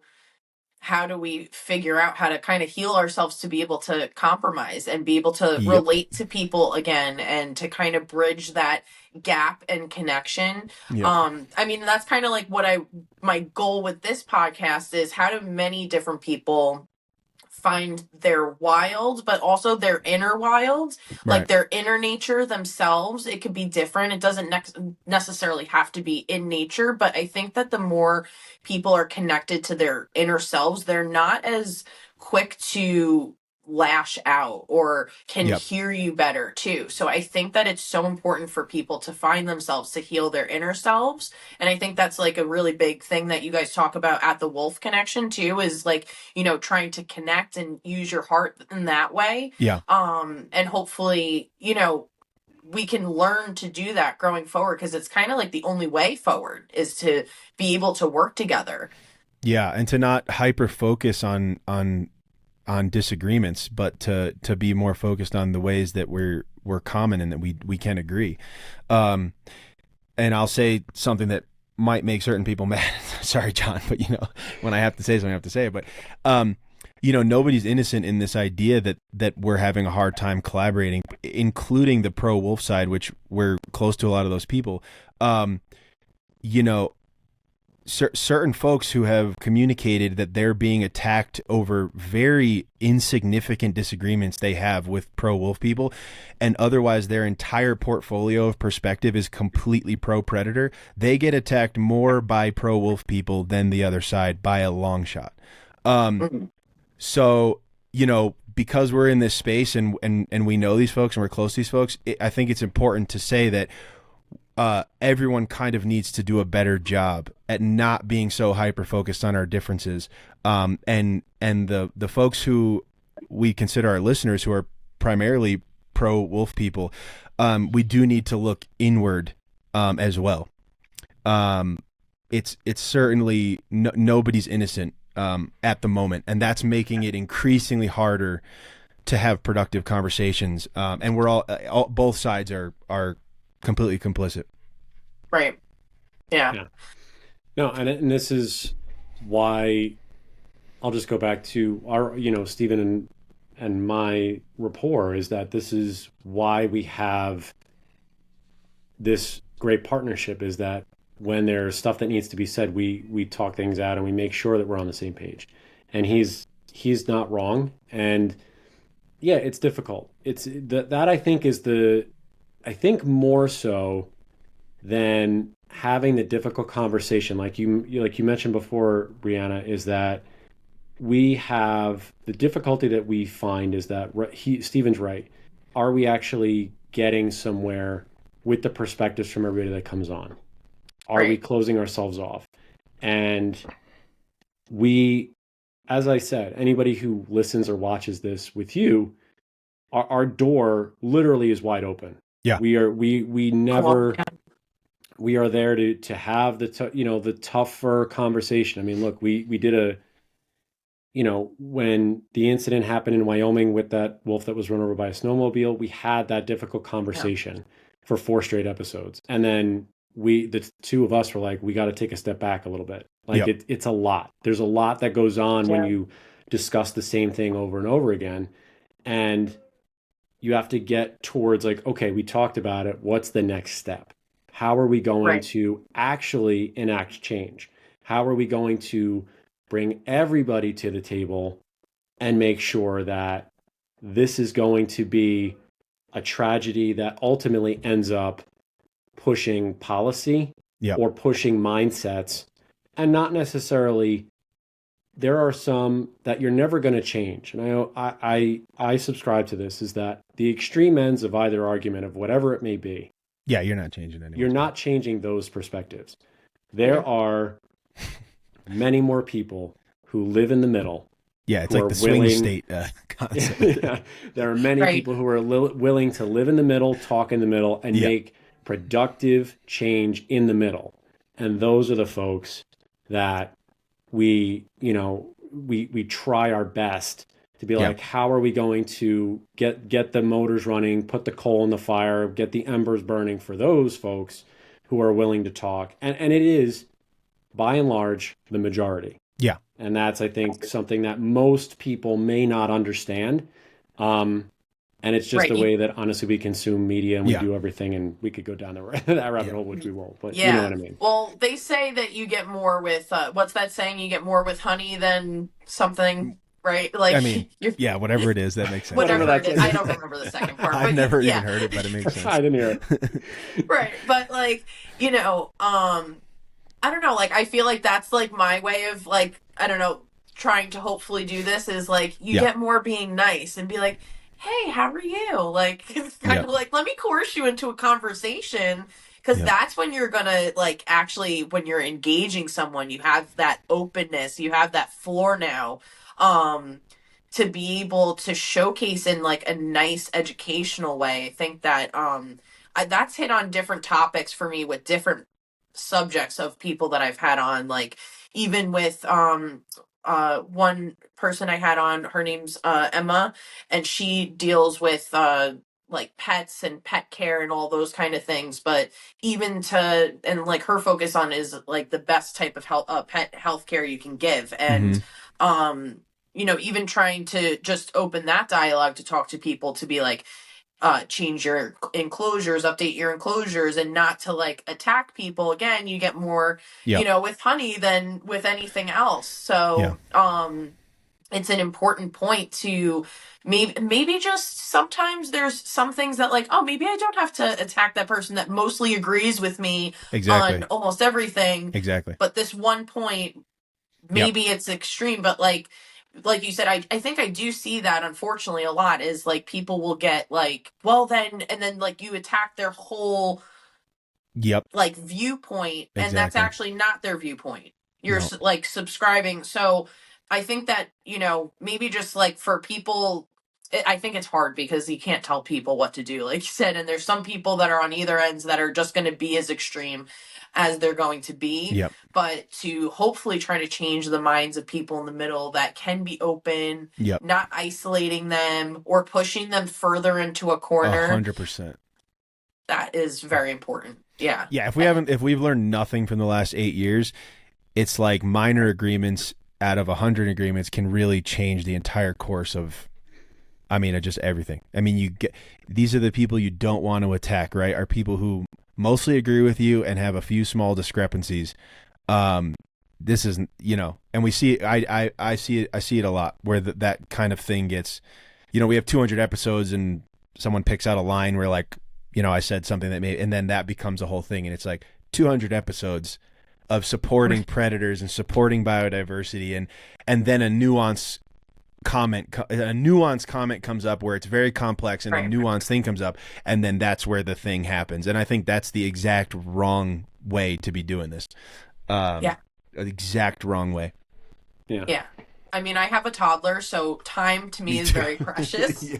we figure out how to kind of heal ourselves to be able to compromise and be able to Yep. relate to people again, and to kind of bridge that gap and connection. Yep. I mean, that's kind of like what my goal with this podcast is: how do many different people find their wild, but also their inner wild, like Right. their inner nature themselves. It could be different. It doesn't necessarily have to be in nature, but I think that the more people are connected to their inner selves, they're not as quick to lash out, or can Yep. hear you better too. So I think that it's so important for people to find themselves, to heal their inner selves. And I think that's like a really big thing that you guys talk about at the Wolf Connection too, is like, trying to connect and use your heart in that way. Yeah. And hopefully, we can learn to do that growing forward, because it's kind of like the only way forward is to be able to work together. Yeah, and to not hyper focus on disagreements, but to be more focused on the ways that we're common and that we can agree. And I'll say something that might make certain people mad. Sorry, John, but when I have to say something, I have to say it. But nobody's innocent in this idea that we're having a hard time collaborating, including the pro wolf side, which we're close to a lot of those people. Certain folks who have communicated that they're being attacked over very insignificant disagreements they have with pro-wolf people, and otherwise their entire portfolio of perspective is completely pro-predator. They get attacked more by pro-wolf people than the other side by a long shot. So, because we're in this space and we know these folks and we're close to these folks, I think it's important to say that everyone kind of needs to do a better job at not being so hyper focused on our differences. And the folks who we consider our listeners, who are primarily pro wolf people, we do need to look inward as well. It's certainly nobody's innocent at the moment, and that's making it increasingly harder to have productive conversations. And we're all both sides are completely complicit. Right. Yeah. No, and this is why I'll just go back to our, Stephen and my rapport, is that this is why we have this great partnership, is that when there's stuff that needs to be said, we talk things out and we make sure that we're on the same page. And he's not wrong. And yeah, it's difficult. It's that I think is I think more so than having the difficult conversation, like you mentioned before, Brianna, is that we have the difficulty that we find is that Stephen's right. Are we actually getting somewhere with the perspectives from everybody that comes on? Are we closing ourselves off? And we, as I said, anybody who listens or watches this with you, our door literally is wide open. Yeah. We never, we are there to have the tougher conversation. I mean, look, we did when the incident happened in Wyoming with that wolf that was run over by a snowmobile, we had that difficult conversation for 4 straight episodes. And then the two of us were like, we got to take a step back a little bit. Like it's a lot. There's a lot that goes on when you discuss the same thing over and over again. And you have to get towards like, okay, we talked about it. What's the next step? How are we going to actually enact change? How are we going to bring everybody to the table and make sure that this is going to be a tragedy that ultimately ends up pushing policy or pushing mindsets, and not necessarily, there are some that you're never going to change. And I subscribe to this, is that the extreme ends of either argument, of whatever it may be, you're not changing anything. You're not changing those perspectives. There are many more people who live in the middle. Yeah, it's like the swing state concept. There are many people who are willing to live in the middle, talk in the middle, and make productive change in the middle. And those are the folks that we try our best to be like, how are we going to get the motors running, put the coal in the fire, get the embers burning for those folks who are willing to talk. And it is, by and large, the majority. Yeah. And that's, I think, something that most people may not understand. And it's just Right. the way that, honestly, we consume media and we Yeah. do everything, and we could go down that rabbit hole, which we won't. But you know Yeah. what I mean. Well, they say that you get more with what's that saying? You get more with honey than something, right? Like, I mean, yeah, whatever it is, that makes sense. whatever Whatever it is. that I don't remember the second part. I've but never yeah. even heard it, but it makes sense. I didn't hear it. Right. But like, I don't know, like I feel like that's like my way of like, I don't know, trying to hopefully do this is like you Yeah. get more being nice and be like, hey, how are you? Like it's kind Yeah. of like let me coerce you into a conversation because Yeah. that's when you're gonna like actually when you're engaging someone, you have that openness, you have that floor now. To be able to showcase in like a nice educational way. I think that that's hit on different topics for me with different subjects of people that I've had on, like even with one person I had on, her name's Emma, and she deals with like pets and pet care and all those kind of things, but even to and like her focus on is like the best type of pet health care you can give. And even trying to just open that dialogue to talk to people to be like change your enclosures, update your enclosures, and not to like attack people. Again, you get more, Yep. with honey than with anything else. So, it's an important point to maybe just sometimes there's some things that like, oh, maybe I don't have to attack that person that mostly agrees with me Exactly. on almost everything. Exactly. But this one point, maybe it's extreme, but like you said, I think I do see that unfortunately a lot is like people will get like, well then, and then like you attack their whole Yep. like viewpoint, and that's Exactly. actually not their viewpoint. You're No. like subscribing. So I think that, maybe just like for people, I think it's hard because you can't tell people what to do, like you said, and there's some people that are on either ends that are just going to be as extreme as they're going to be. Yep. But to hopefully try to change the minds of people in the middle that can be open, Yep. not isolating them or pushing them further into a corner. 100%. That is very important. Yeah. Yeah. If we've learned nothing from the last 8 years, it's like minor agreements out of 100 agreements can really change the entire course of just everything. I mean, these are the people you don't want to attack, right? Are people who mostly agree with you and have a few small discrepancies. This is, and we see, I see it a lot where that kind of thing gets, we have 200 episodes and someone picks out a line where like, I said something that and then that becomes a whole thing. And it's like 200 episodes of supporting predators and supporting biodiversity. And then a nuanced comment comes up where it's very complex and a nuanced thing comes up. And then that's where the thing happens. And I think that's the exact wrong way to be doing this. The exact wrong way. Yeah. Yeah. I mean, I have a toddler, so time to me is very precious.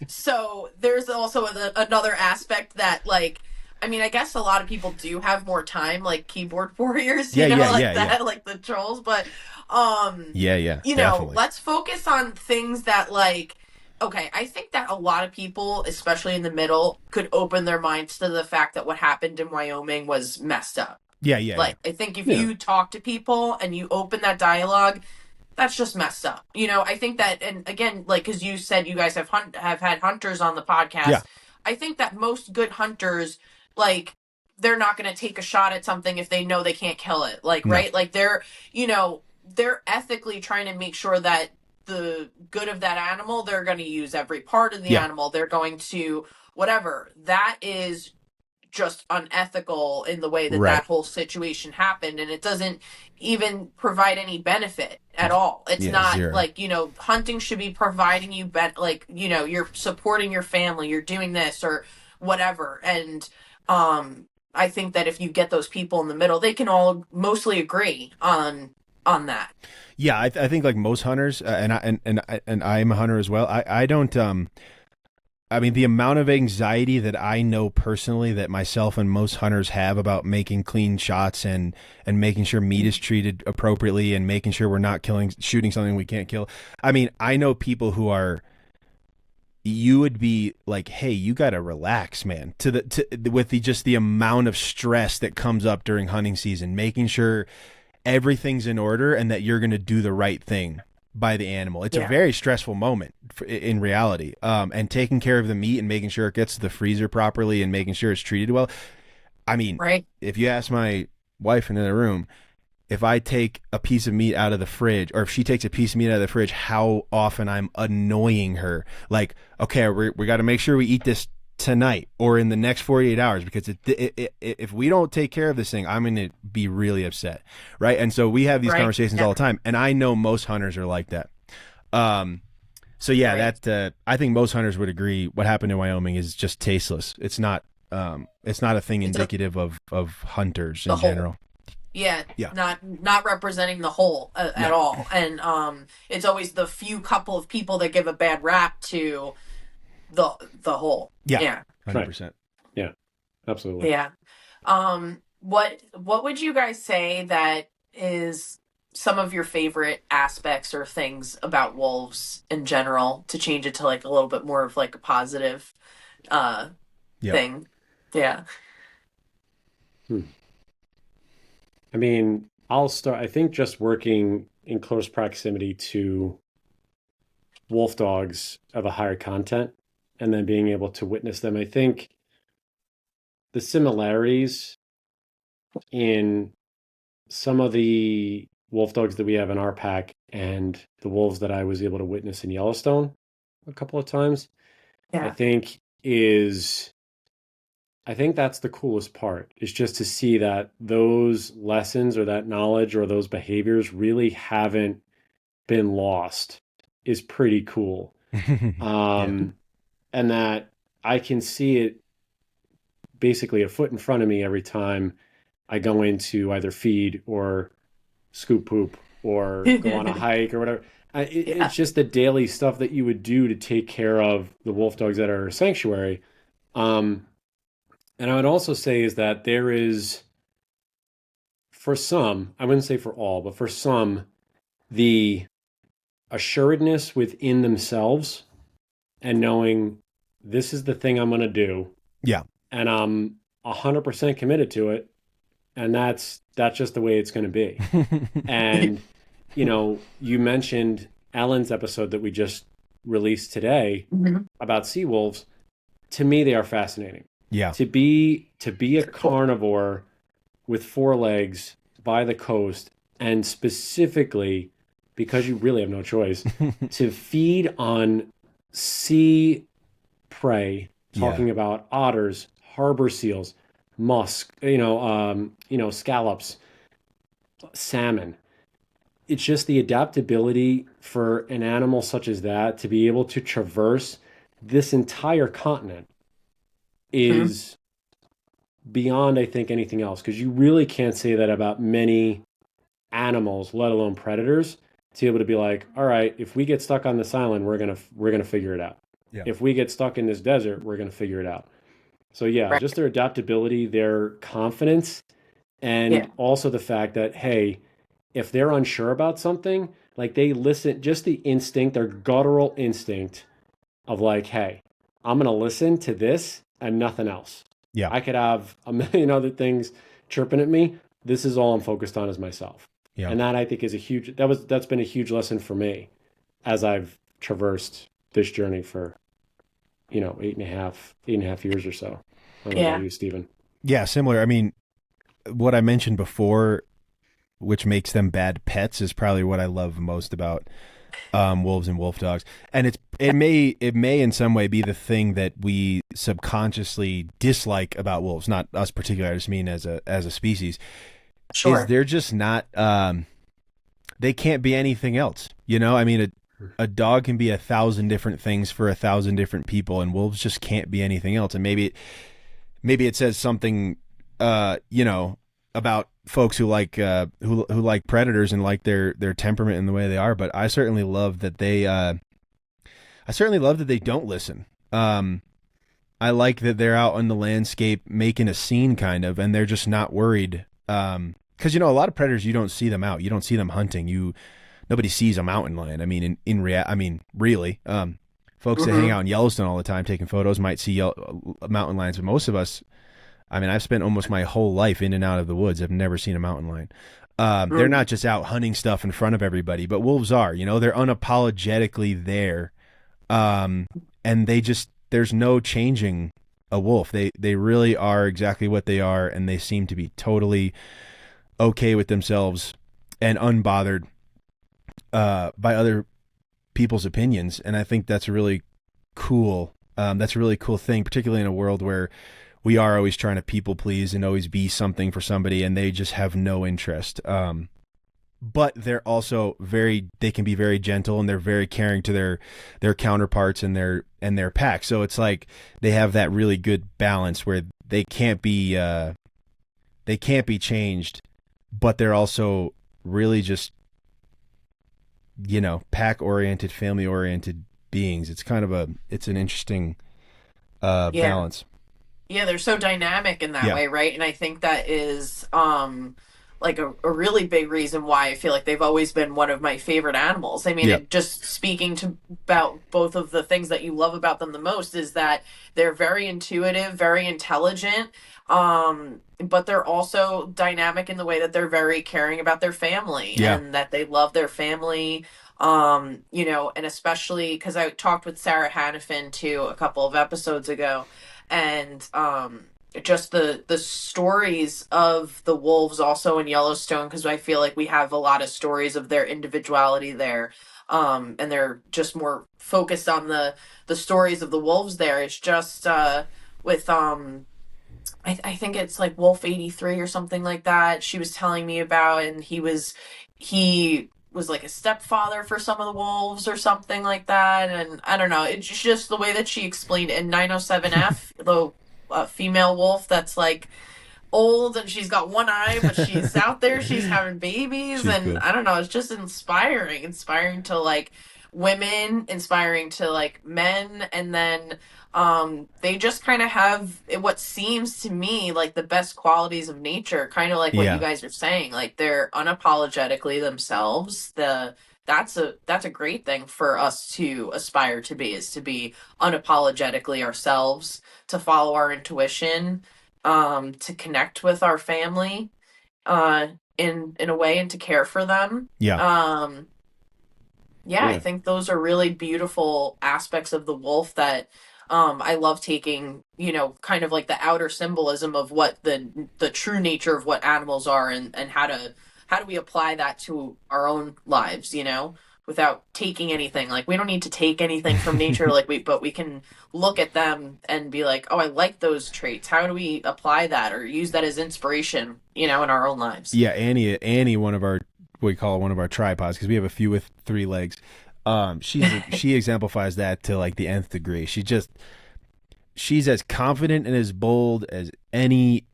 So there's also another aspect that, like, I mean, I guess a lot of people do have more time, like keyboard warriors, like the trolls. But, definitely. let's focus on things that, like, okay, I think that a lot of people, especially in the middle, could open their minds to the fact that what happened in Wyoming was messed up. I think if you talk to people and you open that dialogue, that's just messed up. I think that, and again, like, because you said you guys have had hunters on the podcast. Yeah. I think that most good hunters, like, they're not going to take a shot at something if they know they can't kill it. Like, right? Like, they're ethically trying to make sure that the good of that animal, they're going to use every part of the animal. They're going to, whatever. That is just unethical in the way that that whole situation happened, and it doesn't even provide any benefit at all. It's not zero. Like, hunting should be providing you you're supporting your family, you're doing this or whatever. And I think that if you get those people in the middle, they can all mostly agree on that. Yeah, I think like most hunters, and I'm a hunter as well. I don't. I mean, the amount of anxiety that I know personally that myself and most hunters have about making clean shots and making sure meat is treated appropriately and making sure we're not shooting something we can't kill. I mean, I know people who are you would be like, hey, you got to relax, man, with just the amount of stress that comes up during hunting season, making sure everything's in order and that you're going to do the right thing by the animal. It's a very stressful moment in reality. And taking care of the meat and making sure it gets to the freezer properly and making sure it's treated well. I mean, if you ask my wife in the room, if I take a piece of meat out of the fridge, or if she takes a piece of meat out of the fridge, how often I'm annoying her. Like, okay, we got to make sure we eat this tonight or in the next 48 hours, because if we don't take care of this thing, I'm going to be really upset. Right. And so we have these conversations all the time. And I know most hunters are like that. So yeah, I think most hunters would agree what happened in Wyoming is just tasteless. It's not a thing indicative of hunters in general. Yeah, not representing the whole at all. And it's always the few couple of people that give a bad rap to the whole. Yeah. 100%. Yeah, absolutely. Yeah. What would you guys say that is some of your favorite aspects or things about wolves in general, to change it to like a little bit more of like a positive thing? Yeah. I mean, I'll start. I think just working in close proximity to wolf dogs of a higher content and then being able to witness them, I think the similarities in some of the wolf dogs that we have in our pack and the wolves that I was able to witness in Yellowstone a couple of times, I think that's the coolest part, is just to see that those lessons or that knowledge or those behaviors really haven't been lost is pretty cool. And that I can see it basically a foot in front of me every time I go into either feed or scoop poop or go on a hike or whatever. It's just the daily stuff that you would do to take care of the wolf dogs that are a sanctuary. And I would also say is that there is, for some, I wouldn't say for all, but for some, the assuredness within themselves and knowing this is the thing I'm going to do. Yeah. And I'm 100% committed to it. And that's just the way it's going to be. And, you mentioned Ellen's episode that we just released today about sea wolves. To me, they are fascinating. Yeah. To be a carnivore with 4 legs by the coast, and specifically because you really have no choice to feed on sea prey, talking about otters, harbor seals, musk, scallops, salmon. It's just the adaptability for an animal such as that to be able to traverse this entire continent is beyond, I think, anything else, because you really can't say that about many animals, let alone predators, to be able to be like, all right, if we get stuck on this island, we're gonna figure it out. Yeah. If we get stuck in this desert, we're gonna figure it out. So just their adaptability, their confidence, and also the fact that, hey, if they're unsure about something, like they listen, just the instinct, their guttural instinct of like, hey, I'm gonna listen to this and nothing else. Yeah. I could have a million other things chirping at me. This is all I'm focused on is myself. Yeah. And that I think is that's been a huge lesson for me as I've traversed this journey for, 8.5 years or so. I don't know about you, Stephen. Yeah, similar. I mean, what I mentioned before, which makes them bad pets, is probably what I love most about wolves and wolf dogs. And it may in some way be the thing that we subconsciously dislike about wolves, not us particularly, I just mean as a species. Sure. Is they're just not they can't be anything else. I mean, a dog can be 1,000 different things for 1,000 different people, and wolves just can't be anything else. And maybe it says something about folks who like predators and like their temperament and the way they are, but I certainly love that they don't listen. I like that they're out on the landscape making a scene kind of, and they're just not worried. Because a lot of predators, you don't see them out, you don't see them hunting, nobody sees a mountain lion. I mean, really, Folks that hang out in Yellowstone all the time taking photos might see mountain lions, but most of us, I mean, I've spent almost my whole life in and out of the woods. I've never seen a mountain lion. They're not just out hunting stuff in front of everybody, but wolves are. You know, they're unapologetically there, and there's no changing a wolf. They really are exactly what they are, and they seem to be totally okay with themselves and unbothered by other people's opinions. And I think that's a really cool. That's a really cool thing, particularly in a world where we are always trying to people please and always be something for somebody, and they just have no interest. But they're also they can be very gentle, and they're very caring to their counterparts and their pack. So it's like they have that really good balance where they can't be changed, but they're also really just, you know, pack oriented, family oriented beings. It's kind of it's an interesting balance. Yeah, they're so dynamic in that Yeah. way, right? And I think that is like a really big reason why I feel like they've always been one of my favorite animals. I mean, Yeah. it just speaking to about both of the things that you love about them the most is that they're very intuitive, very intelligent, but they're also dynamic in the way that they're very caring about their family Yeah. and that they love their family. You know, and especially because I talked with Sarah Hannafin too a couple of episodes ago, and just the stories of the wolves also in Yellowstone, because I feel like we have a lot of stories of their individuality there, and they're just more focused on the stories of the wolves there. It's just with I think it's like Wolf 83 or something like that she was telling me about, and he was like a stepfather for some of the wolves or something like that. And I don't know, it's just the way that she explained it. In 907F, the female wolf that's like old and she's got one eye, but she's out there, she's having babies. She's And cool. I don't know, it's just inspiring to like women, inspiring to like men. And then they just kind of have what seems to me like the best qualities of nature, kind of like what you Yeah. guys are saying. Like they're unapologetically themselves. That's a great thing for us to aspire to be, is to be unapologetically ourselves, to follow our intuition, to connect with our family uh in a way, and to care for them. Yeah. Yeah, I think those are really beautiful aspects of the wolf that I love taking, you know, kind of like the outer symbolism of what the true nature of what animals are, and how do we apply that to our own lives, you know, without taking anything. Like we don't need to take anything from nature, but we can look at them and be like, oh, I like those traits. How do we apply that or use that as inspiration, you know, in our own lives? Yeah. Annie, one of our, we call it one of our tripods, because we have a few with 3 legs. She exemplifies that to like the nth degree. She's as confident and as bold as any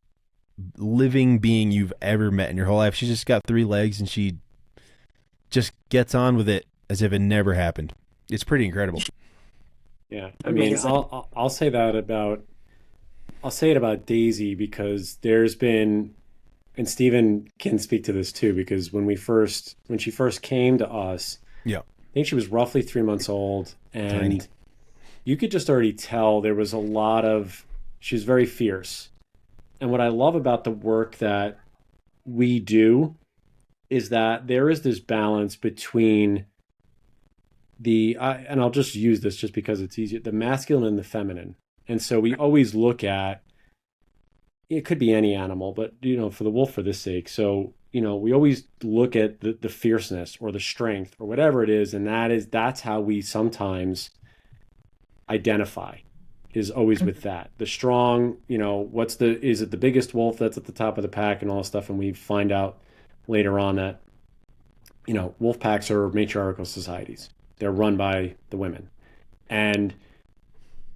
living being you've ever met in your whole life. She's just got 3 legs, and she just gets on with it as if it never happened. It's pretty incredible. Yeah, I mean, Amazing. I'll say that about I'll say it about Daisy because there's been, and Stephen can speak to this too, because when she first came to us, Yeah. I think she was roughly 3 months old, Tiny. and you could just already tell there was a lot of, she was very fierce. And what I love about the work that we do is that there is this balance between and I'll just use this just because it's easier, the masculine and the feminine. And so we always look at, it could be any animal, but you know, for the wolf for this sake. So, you know, we always look at the fierceness or the strength or whatever it is, and that's how we sometimes identify, is always with that. The strong, you know, is it the biggest wolf that's at the top of the pack and all this stuff, and we find out later on that, you know, wolf packs are matriarchal societies. They're run by the women. And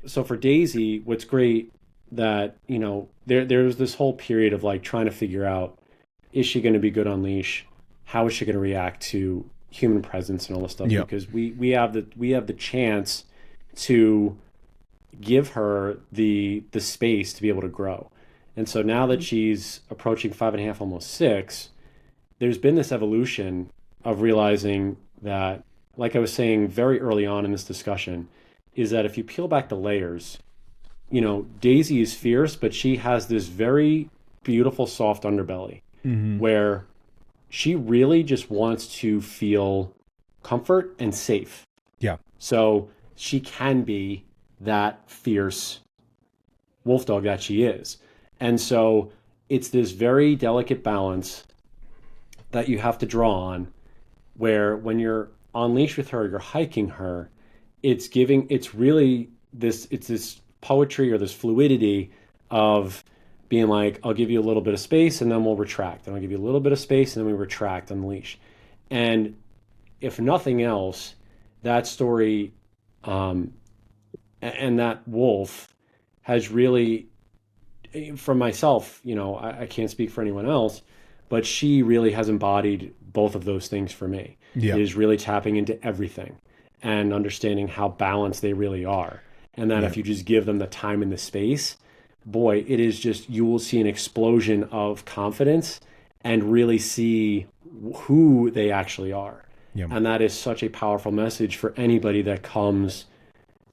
so for Daisy, what's great that, you know, there's this whole period of like trying to figure out, is she going to be good on leash? How is she going to react to human presence and all this stuff? Yeah. Because we have the chance to give her the space to be able to grow. And so now that she's approaching 5.5, almost 6, there's been this evolution of realizing that, like I was saying very early on in this discussion, is that if you peel back the layers, Daisy is fierce, but she has this very beautiful, soft underbelly where she really just wants to feel comfort and safe. Yeah. So she can be that fierce wolf dog that she is. And so it's this very delicate balance that you have to draw on where when you're on leash with her, you're hiking her, it's this poetry or this fluidity of being like, I'll give you a little bit of space and then we'll retract. And I'll give you a little bit of space and then we retract on the leash. And if nothing else, that story and that wolf has really, from myself, I can't speak for anyone else, but she really has embodied both of those things for me. Yeah. It is really tapping into everything and understanding how balanced they really are. And that if you just give them the time and the space, boy, it is just, you will see an explosion of confidence and really see who they actually are. Yeah. And that is such a powerful message for anybody that comes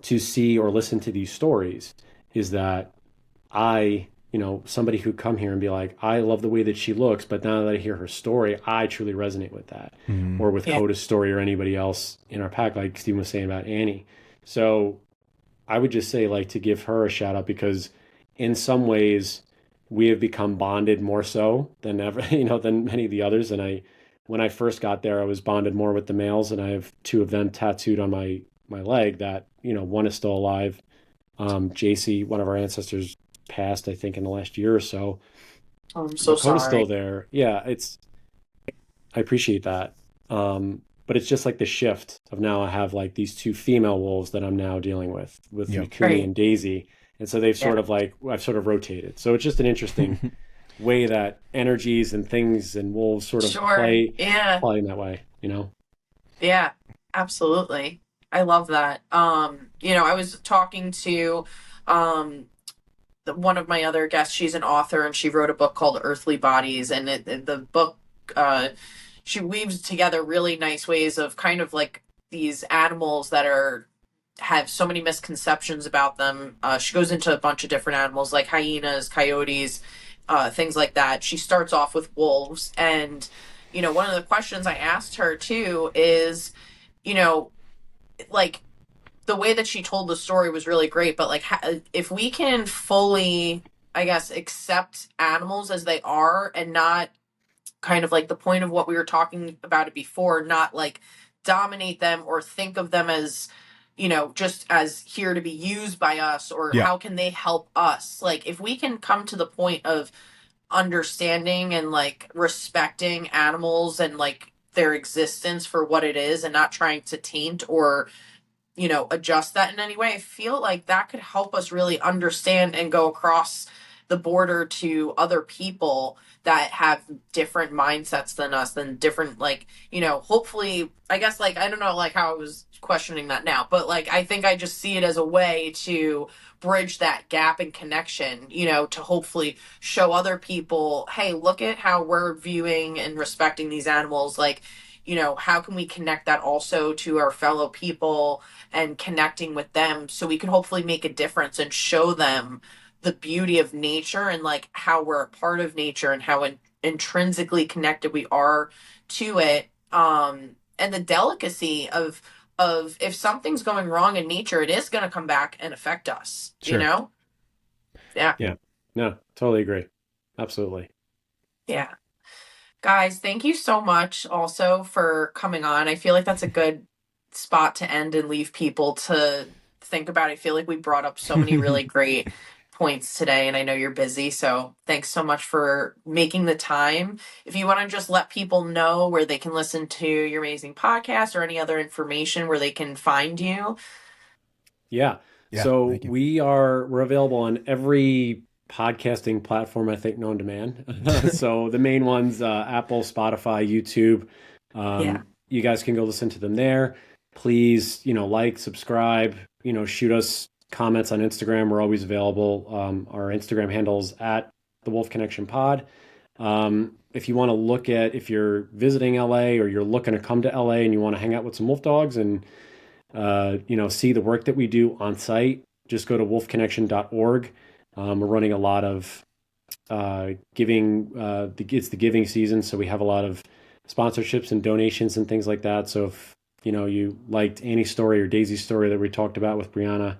to see or listen to these stories, is that somebody who come here and be like, I love the way that she looks, but now that I hear her story, I truly resonate with that. Or with Hoda's story or anybody else in our pack, like Stephen was saying about Annie. So I would just say, like, to give her a shout out, because in some ways we have become bonded more so than ever, than many of the others. And when I first got there, I was bonded more with the males, and I have two of them tattooed on my leg that, one is still alive. JC, one of our ancestors, passed, I think, in the last year or so. I'm so Dakota's still sorry. there. Yeah, I appreciate that. But it's just like the shift of now I have like these two female wolves that I'm now dealing with Mikuni Right. and Daisy. And so I've sort of rotated. So it's just an interesting way that energies and things and wolves sort of Sure. Yeah. play in that way, Yeah. Absolutely. I love that. I was talking to one of my other guests. She's an author and she wrote a book called Earthly Bodies, and the book she weaves together really nice ways of kind of like these animals that have so many misconceptions about them. She goes into a bunch of different animals like hyenas, coyotes, things like that. She starts off with wolves, and one of the questions I asked her too is, you know, like the way that she told the story was really great, but like if we can fully, I guess, accept animals as they are and not kind of like the point of what we were talking about it before, not like dominate them or think of them as, just as here to be used by us, or Yeah. how can they help us? Like if we can come to the point of understanding and like respecting animals and like their existence for what it is and not trying to taint or adjust that in any way, I feel like that could help us really understand and go across the border to other people that have different mindsets than us, than different, like, hopefully, I guess, like, I don't know, like, how I was questioning that now, but, like, I think I just see it as a way to bridge that gap and connection, to hopefully show other people, hey, look at how we're viewing and respecting these animals. Like, how can we connect that also to our fellow people and connecting with them, so we can hopefully make a difference and show them the beauty of nature and like how we're a part of nature and how intrinsically connected we are to it, and the delicacy of if something's going wrong in nature, it is going to come back and affect us. Sure. Yeah. Yeah. No, totally agree. Absolutely. Yeah. Guys, thank you so much also for coming on. I feel like that's a good spot to end and leave people to think about. I feel like we brought up so many really great points today, and I know you're busy, so thanks so much for making the time. If you want to just let people know where they can listen to your amazing podcast or any other information where they can find you. Yeah. Yeah, So thank you. we're available on every podcasting platform, I think, known to man. So the main ones, Apple, Spotify, YouTube. Yeah. You guys can go listen to them there. Please, like, subscribe, shoot us comments on Instagram. We're always available. Our Instagram handles at the Wolf Connection Pod. If you want to if you're visiting LA or you're looking to come to LA and you want to hang out with some wolf dogs and see the work that we do on site, just go to wolfconnection.org. We're running a lot of giving. It's the giving season, so we have a lot of sponsorships and donations and things like that. So if you liked Annie's story or Daisy's story that we talked about with Brianna,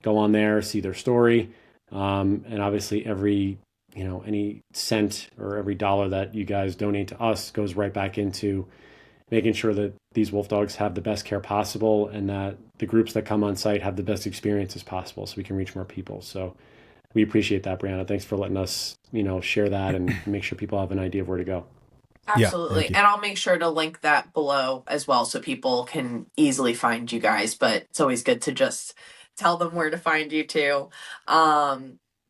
go on there, see their story, and obviously any cent or every dollar that you guys donate to us goes right back into making sure that these wolf dogs have the best care possible and that the groups that come on site have the best experiences possible so we can reach more people. So we appreciate that, Brianna. Thanks for letting us, share that and make sure people have an idea of where to go. Yeah, Absolutely. thank you. And I'll make sure to link that below as well so people can easily find you guys. But it's always good to just tell them where to find you too.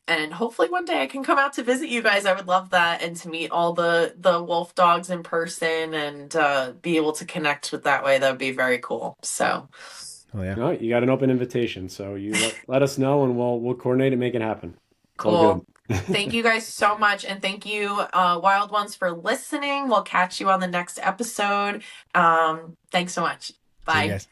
And hopefully one day I can come out to visit you guys. I would love that, and to meet all the wolf dogs in person and be able to connect with that way. That would be very cool. So Oh yeah. All right, you got an open invitation, so you let us know and we'll coordinate and make it happen. It's all cool. good. Thank you guys so much. And thank you, Wild Ones, for listening. We'll catch you on the next episode. Thanks so much. See you Bye. guys.